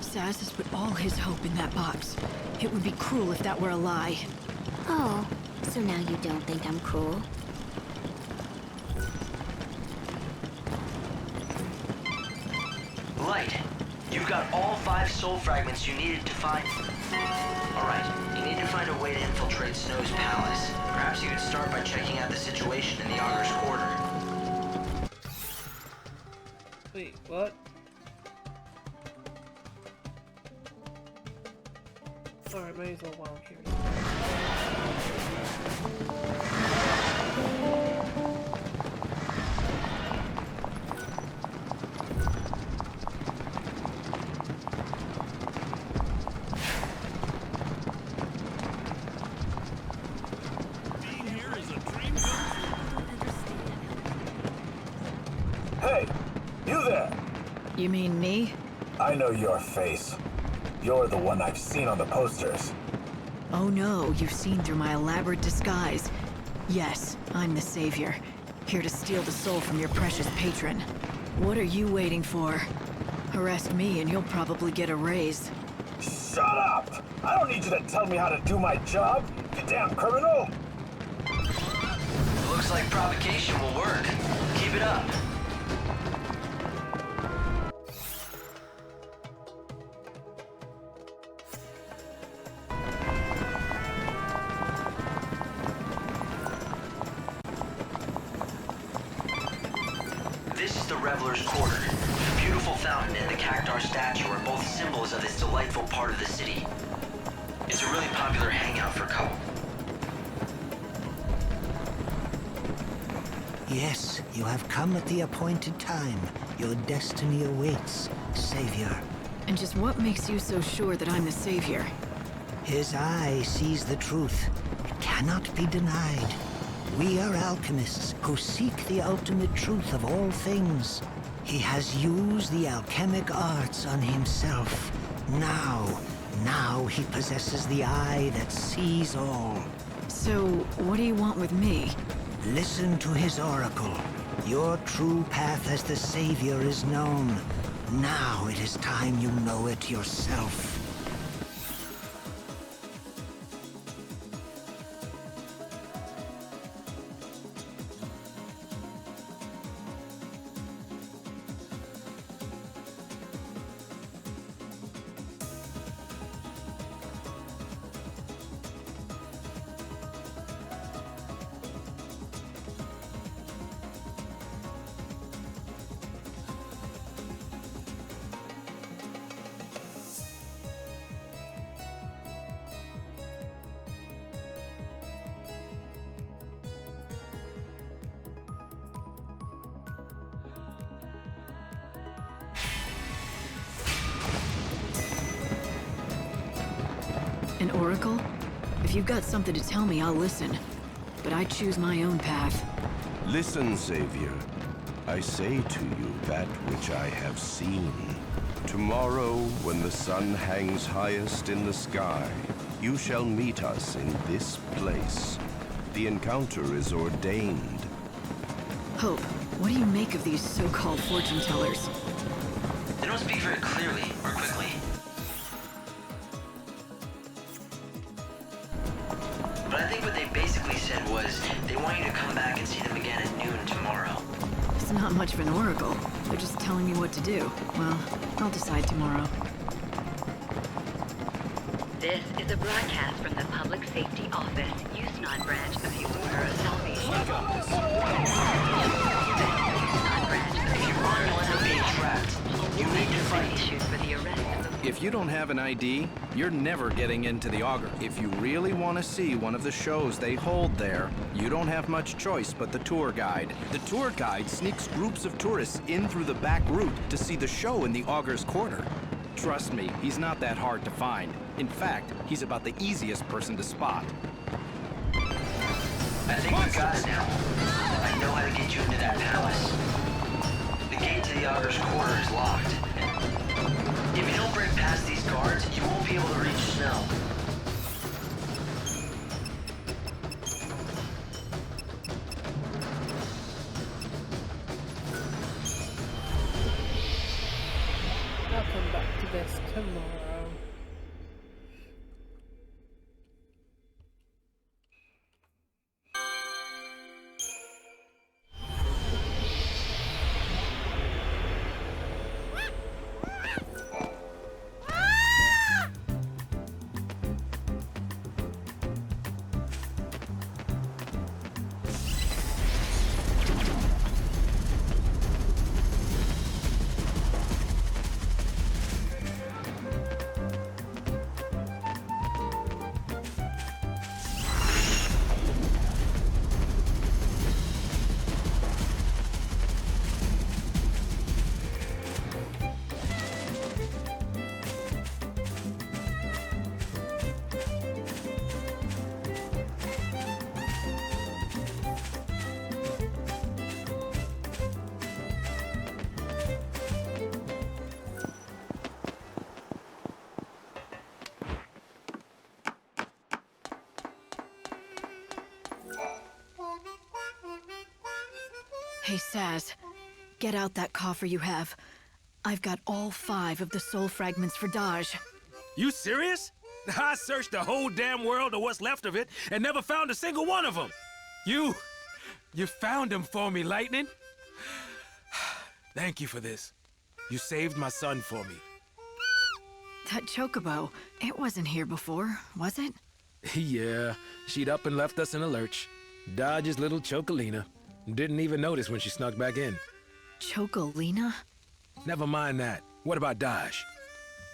Sazh has put all his hope in that box. It would be cruel if that were a lie. Oh, so now you don't think I'm cruel? Light, You've got all 5 soul fragments you needed to find. Alright, you need to find a way to infiltrate Snow's palace. Perhaps you could start by checking out the situation in the Augur's Quarter. Wait, what? Alright, may as well while I'm here. Hey, you there? You mean me? I know your face. You're the one I've seen on the posters. Oh no, you've seen through my elaborate disguise. Yes, I'm the Savior, here to steal the soul from your precious patron. What are you waiting for? Arrest me and you'll probably get a raise. Shut up! I don't need you to tell me how to do my job, you damn criminal! Looks like provocation will work. Keep it up. This is the Reveler's Quarter. The beautiful fountain and the cactar statue are both symbols of this delightful part of the city. It's a really popular hangout for couples. Yes, you have come at the appointed time. Your destiny awaits, Savior. And just what makes you so sure that I'm the Savior? His eye sees the truth. It cannot be denied. We are alchemists who seek the ultimate truth of all things. He has used the alchemic arts on himself. Now he possesses the eye that sees all. So, what do you want with me? Listen to his oracle. Your true path as the Savior is known. Now it is time you know it yourself. An oracle? If you've got something to tell me, I'll listen. But I choose my own path. Listen, Savior. I say to you that which I have seen. Tomorrow, when the sun hangs highest in the sky, you shall meet us in this place. The encounter is ordained. Hope, what do you make of these so-called fortune tellers? They don't speak very clearly or quickly. But I think what they basically said was they want you to come back and see them again at noon tomorrow. It's not much of an oracle. They're just telling me what to do. Well, I'll decide tomorrow. This is a broadcast from the Public Safety Office, Yusnan branch of the Order of Salvation. If you run, you'll end up being trapped. You need to fight. Issued for the arrest of the If you don't have an ID, you're never getting into the Augur. If you really want to see one of the shows they hold there, you don't have much choice but the tour guide. The tour guide sneaks groups of tourists in through the back route to see the show in the Augur's Quarter. Trust me, he's not that hard to find. In fact, he's about the easiest person to spot. I think we've got it now. I know how to get you into that palace. The gate to the Augur's Quarter is locked. If you don't break past these guards, you won't be able to reach Snow. I'll come back to this tomorrow. Hey, Sazh. Get out that coffer you have. I've got all 5 of the soul fragments for Dajh. You serious? I searched the whole damn world or what's left of it and never found a single one of them. You found them for me, Lightning. Thank you for this. You saved my son for me. That chocobo, it wasn't here before, was it? Yeah, she'd up and left us in a lurch. Dajh's little Chocolina. Didn't even notice when she snuck back in. Chocolina? Never mind that. What about Dajh?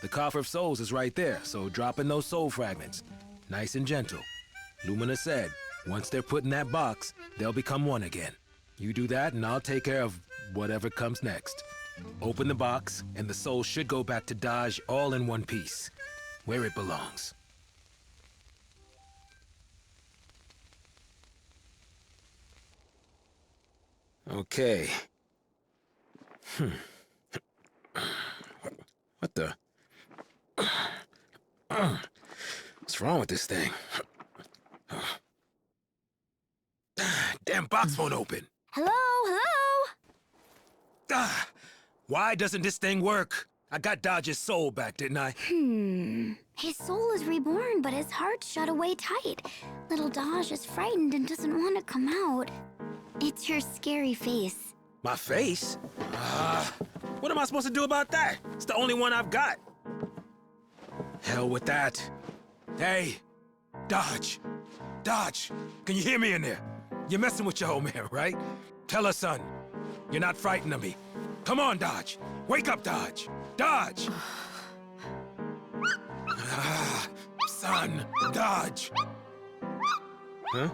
The Coffer of Souls is right there, so drop in those soul fragments. Nice and gentle. Lumina said, once they're put in that box, they'll become one again. You do that and I'll take care of whatever comes next. Open the box, and the soul should go back to Dajh all in one piece, where it belongs. Okay. What the? What's wrong with this thing? Damn box won't open. Hello? Why doesn't this thing work? I got Dajh's soul back, didn't I? His soul is reborn, but his heart's shut away tight. Little Dajh is frightened and doesn't want to come out. It's your scary face. My face? What am I supposed to do about that? It's the only one I've got. Hell with that. Hey, Dajh. Dajh, can you hear me in there? You're messing with your old man, right? Tell her, son, you're not frightened of me. Come on, Dajh. Wake up, Dajh. Dajh! Son, Dajh. Huh?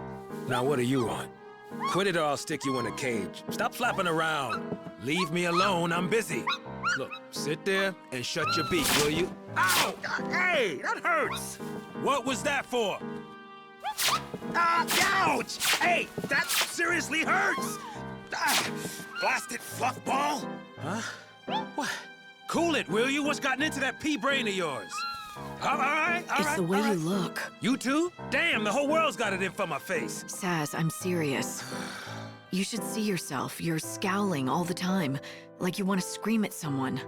Now what are you on? Quit it or I'll stick you in a cage. Stop flapping around. Leave me alone, I'm busy. Look, sit there and shut your beak, will you? Ow! Hey, that hurts! What was that for? Ouch! Hey, that seriously hurts! Blasted fluff ball! Huh? What? Cool it, will you? What's gotten into that pea brain of yours? All right. It's the way you look. You too? Damn, the whole world's got it in for my face. Sazh, I'm serious. You should see yourself. You're scowling all the time, like you want to scream at someone.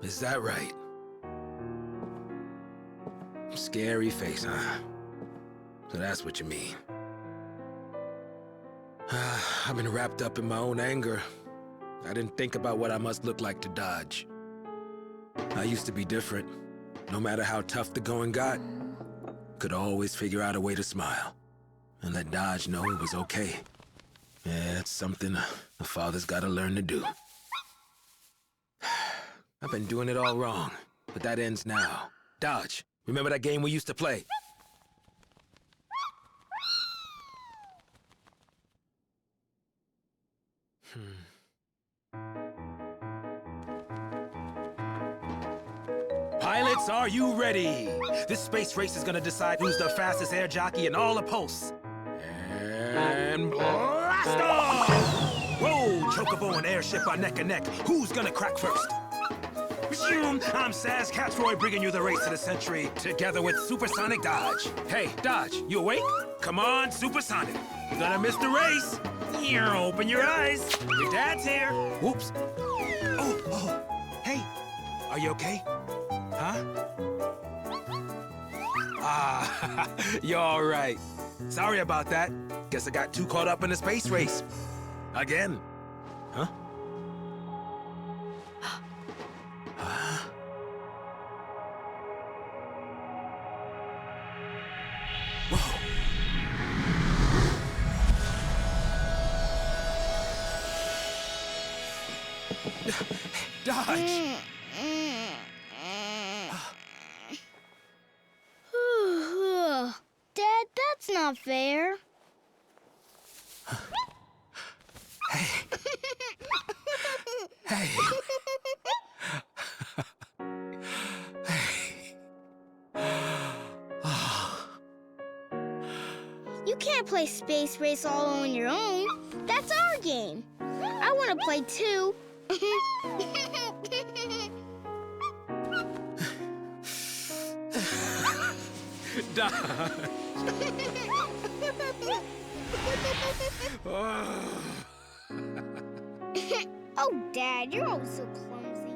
Is that right? Scary face, huh? So that's what you mean. I've been wrapped up in my own anger. I didn't think about what I must look like to Dajh. I used to be different. No matter how tough the going got, could always figure out a way to smile. And let Dajh know it was okay. Yeah, it's something a father's gotta learn to do. I've been doing it all wrong, but that ends now. Dajh, remember that game we used to play? Pilots, are you ready? This space race is gonna decide who's the fastest air jockey in all the posts. And blast off! Whoa, Chocobo and Airship are neck and neck. Who's gonna crack first? I'm Sazh Catsroy, bringing you the race of the century, together with Supersonic Dajh. Hey, Dajh, you awake? Come on, Supersonic. You're gonna miss the race. Open your eyes. Your dad's here. Whoops. Oh, hey, are you okay? Huh? You're all right. Sorry about that. Guess I got too caught up in the space race. Again. Huh? Whoa. Dajh! Dad, that's not fair. Hey. Hey. You can't play Space Race all on your own. That's our game. I want to play too. Dajh. Oh, Dad, you're always so clumsy.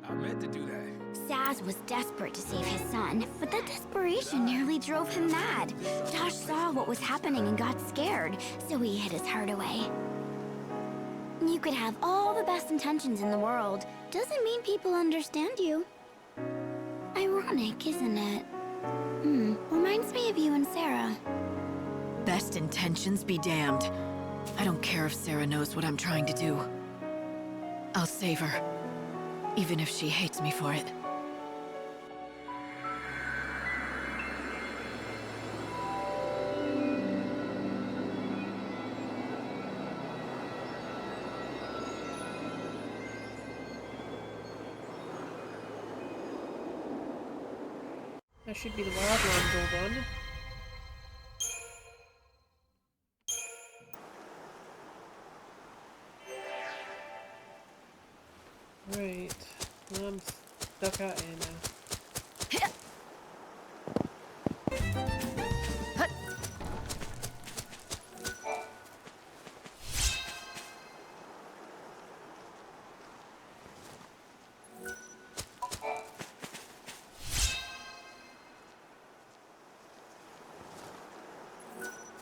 I meant to do that. Sazh was desperate to save his son, but that desperation nearly drove him mad. Dajh saw what was happening and got scared, so he hid his heart away. You could have all the best intentions in the world. Doesn't mean people understand you. Ironic, isn't it? Reminds me of you and Sarah. Best intentions be damned. I don't care if Sarah knows what I'm trying to do. I'll save her, even if she hates me for it. That should be the wildlands all done. Right. Well, I'm stuck out here now.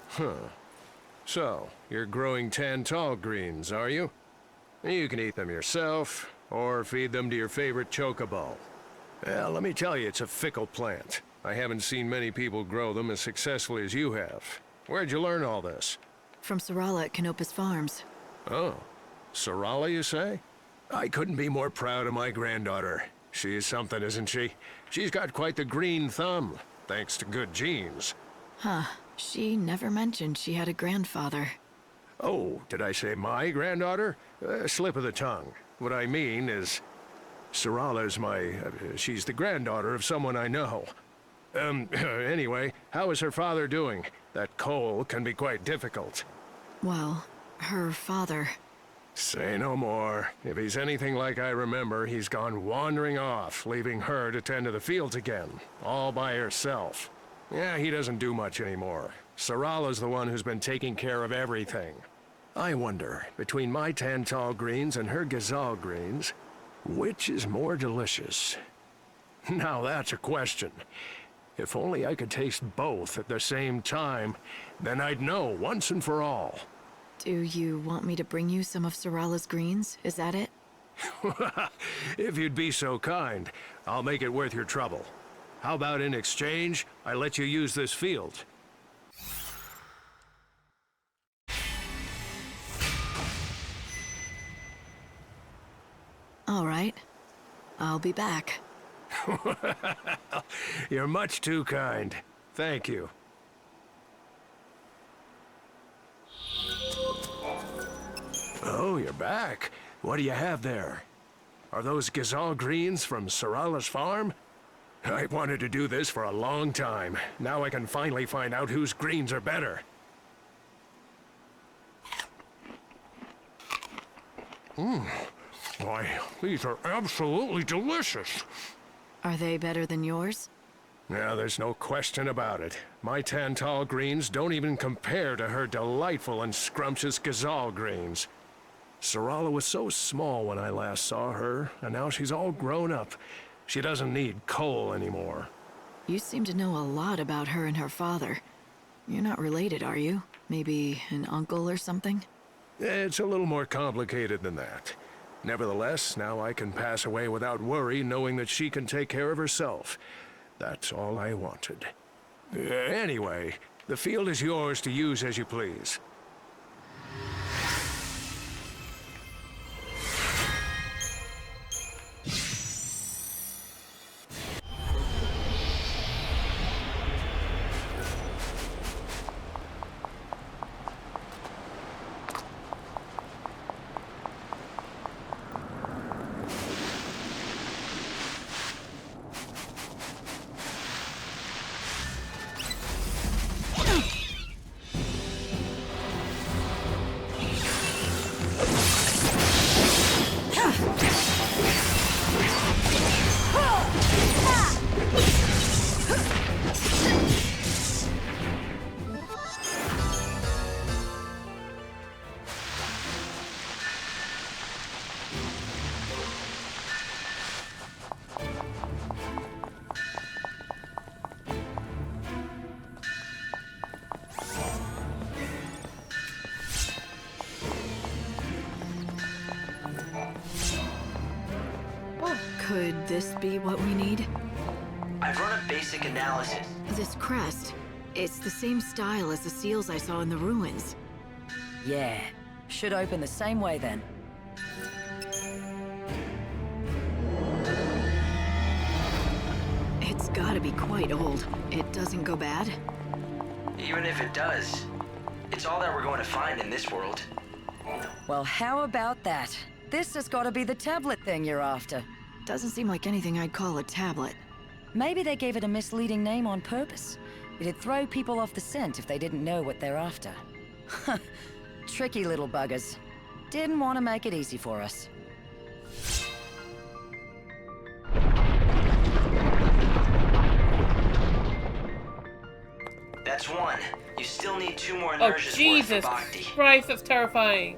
Huh. So, you're growing Tantal greens, are you? You can eat them yourself, or feed them to your favorite chocobo. Well, let me tell you, it's a fickle plant. I haven't seen many people grow them as successfully as you have. Where'd you learn all this? From Sarala at Canopus Farms. Oh, Sarala, you say? I couldn't be more proud of my granddaughter. She's something, isn't she? She's got quite the green thumb, thanks to good genes. Huh. She never mentioned she had a grandfather. Oh, did I say my granddaughter? Slip of the tongue. What I mean is, Sarala's she's the granddaughter of someone I know. Anyway, how is her father doing? That coal can be quite difficult. Well, her father... Say no more. If he's anything like I remember, he's gone wandering off, leaving her to tend to the fields again, all by herself. Yeah, he doesn't do much anymore. Sarala's the one who's been taking care of everything. I wonder, between my Tantal greens and her Ghazal greens, which is more delicious? Now that's a question. If only I could taste both at the same time, then I'd know once and for all. Do you want me to bring you some of Sarala's greens? Is that it? If you'd be so kind, I'll make it worth your trouble. How about in exchange, I let you use this field? All right. I'll be back. You're much too kind. Thank you. Oh, you're back. What do you have there? Are those Ghazal greens from Sarala's farm? I wanted to do this for a long time. Now I can finally find out whose greens are better. Why, these are absolutely delicious. Are they better than yours? Yeah, there's no question about it. My Tantal greens don't even compare to her delightful and scrumptious Ghazal greens. Sarala was so small when I last saw her, and now she's all grown up. She doesn't need coal anymore. You seem to know a lot about her and her father. You're not related, are you? Maybe an uncle or something? It's a little more complicated than that. Nevertheless, now I can pass away without worry, knowing that she can take care of herself. That's all I wanted. Anyway, the field is yours to use as you please. this be what we need? I've run a basic analysis. This crest, it's the same style as the seals I saw in the ruins. Yeah. Should open the same way then. It's gotta be quite old. It doesn't go bad? Even if it does, it's all that we're going to find in this world. Well, how about that? This has got to be the tablet thing you're after. Doesn't seem like anything I'd call a tablet. Maybe they gave it a misleading name on purpose. It'd throw people off the scent if they didn't know what they're after. Tricky little buggers. Didn't want to make it easy for us. That's one. You still need 2 more Oh, inertias worth Jesus for Bhakti. Christ, that's terrifying.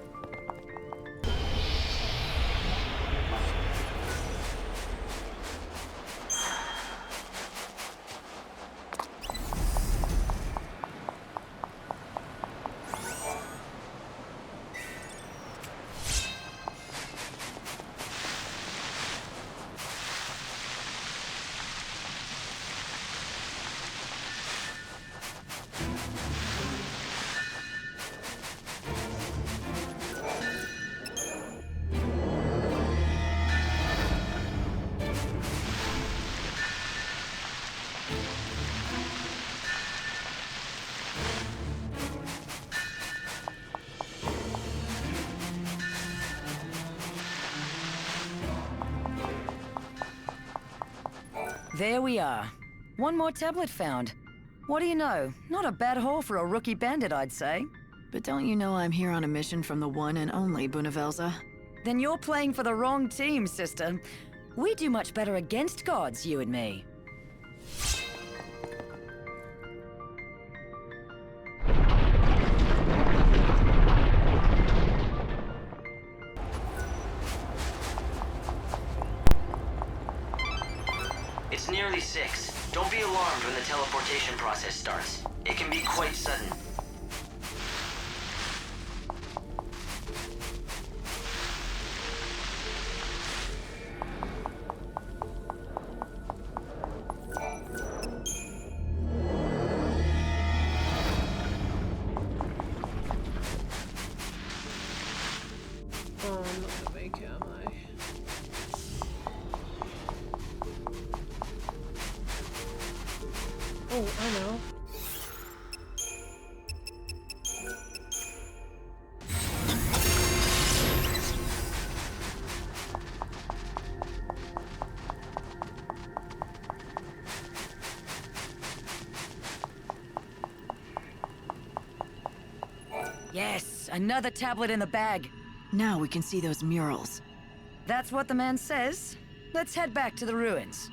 There we are. One more tablet found. What do you know? Not a bad haul for a rookie bandit, I'd say. But don't you know I'm here on a mission from the one and only Bunavelza? Then you're playing for the wrong team, sister. We do much better against gods, you and me. It's nearly 6. Don't be alarmed when the teleportation process starts. It can be quite sudden. Oh, I'm not gonna make it, am I? Oh, I know. Yes, another tablet in the bag. Now we can see those murals. That's what the man says. Let's head back to the ruins.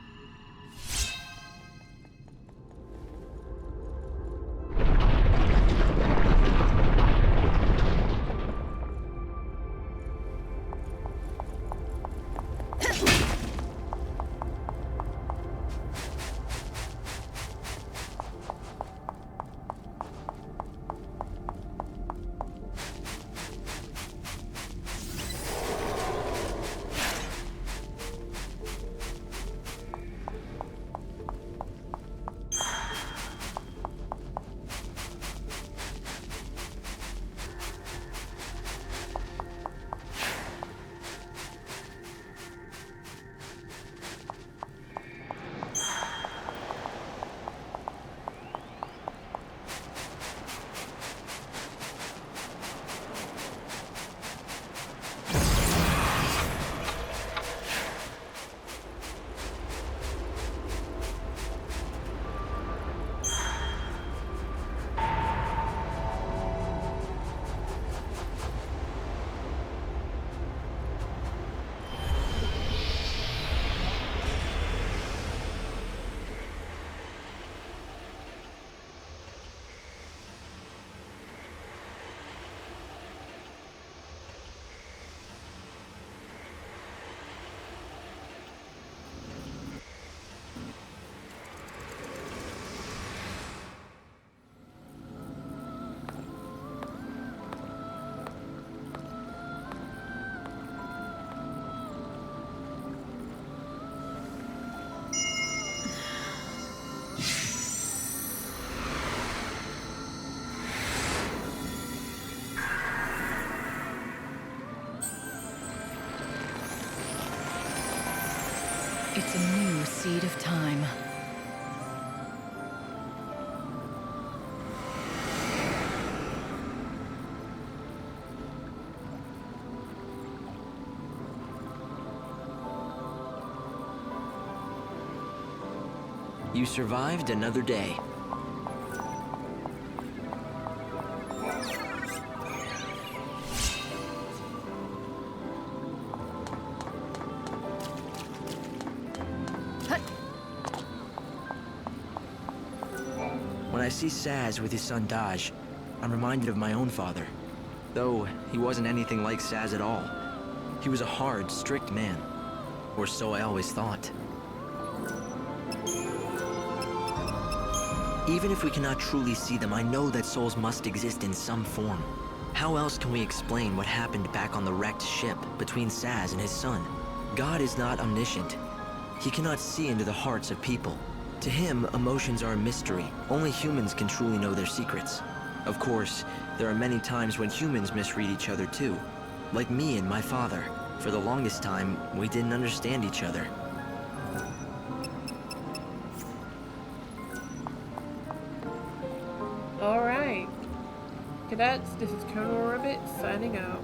speed of time. You survived another day. When I see Sazh with his son Dajh, I'm reminded of my own father. Though he wasn't anything like Sazh at all. He was a hard, strict man. Or so I always thought. Even if we cannot truly see them, I know that souls must exist in some form. How else can we explain what happened back on the wrecked ship between Sazh and his son? God is not omniscient. He cannot see into the hearts of people. To him, emotions are a mystery. Only humans can truly know their secrets. Of course, there are many times when humans misread each other too. Like me and my father. For the longest time, we didn't understand each other. Alright. Cadets, this is Colonel Ribbit signing out.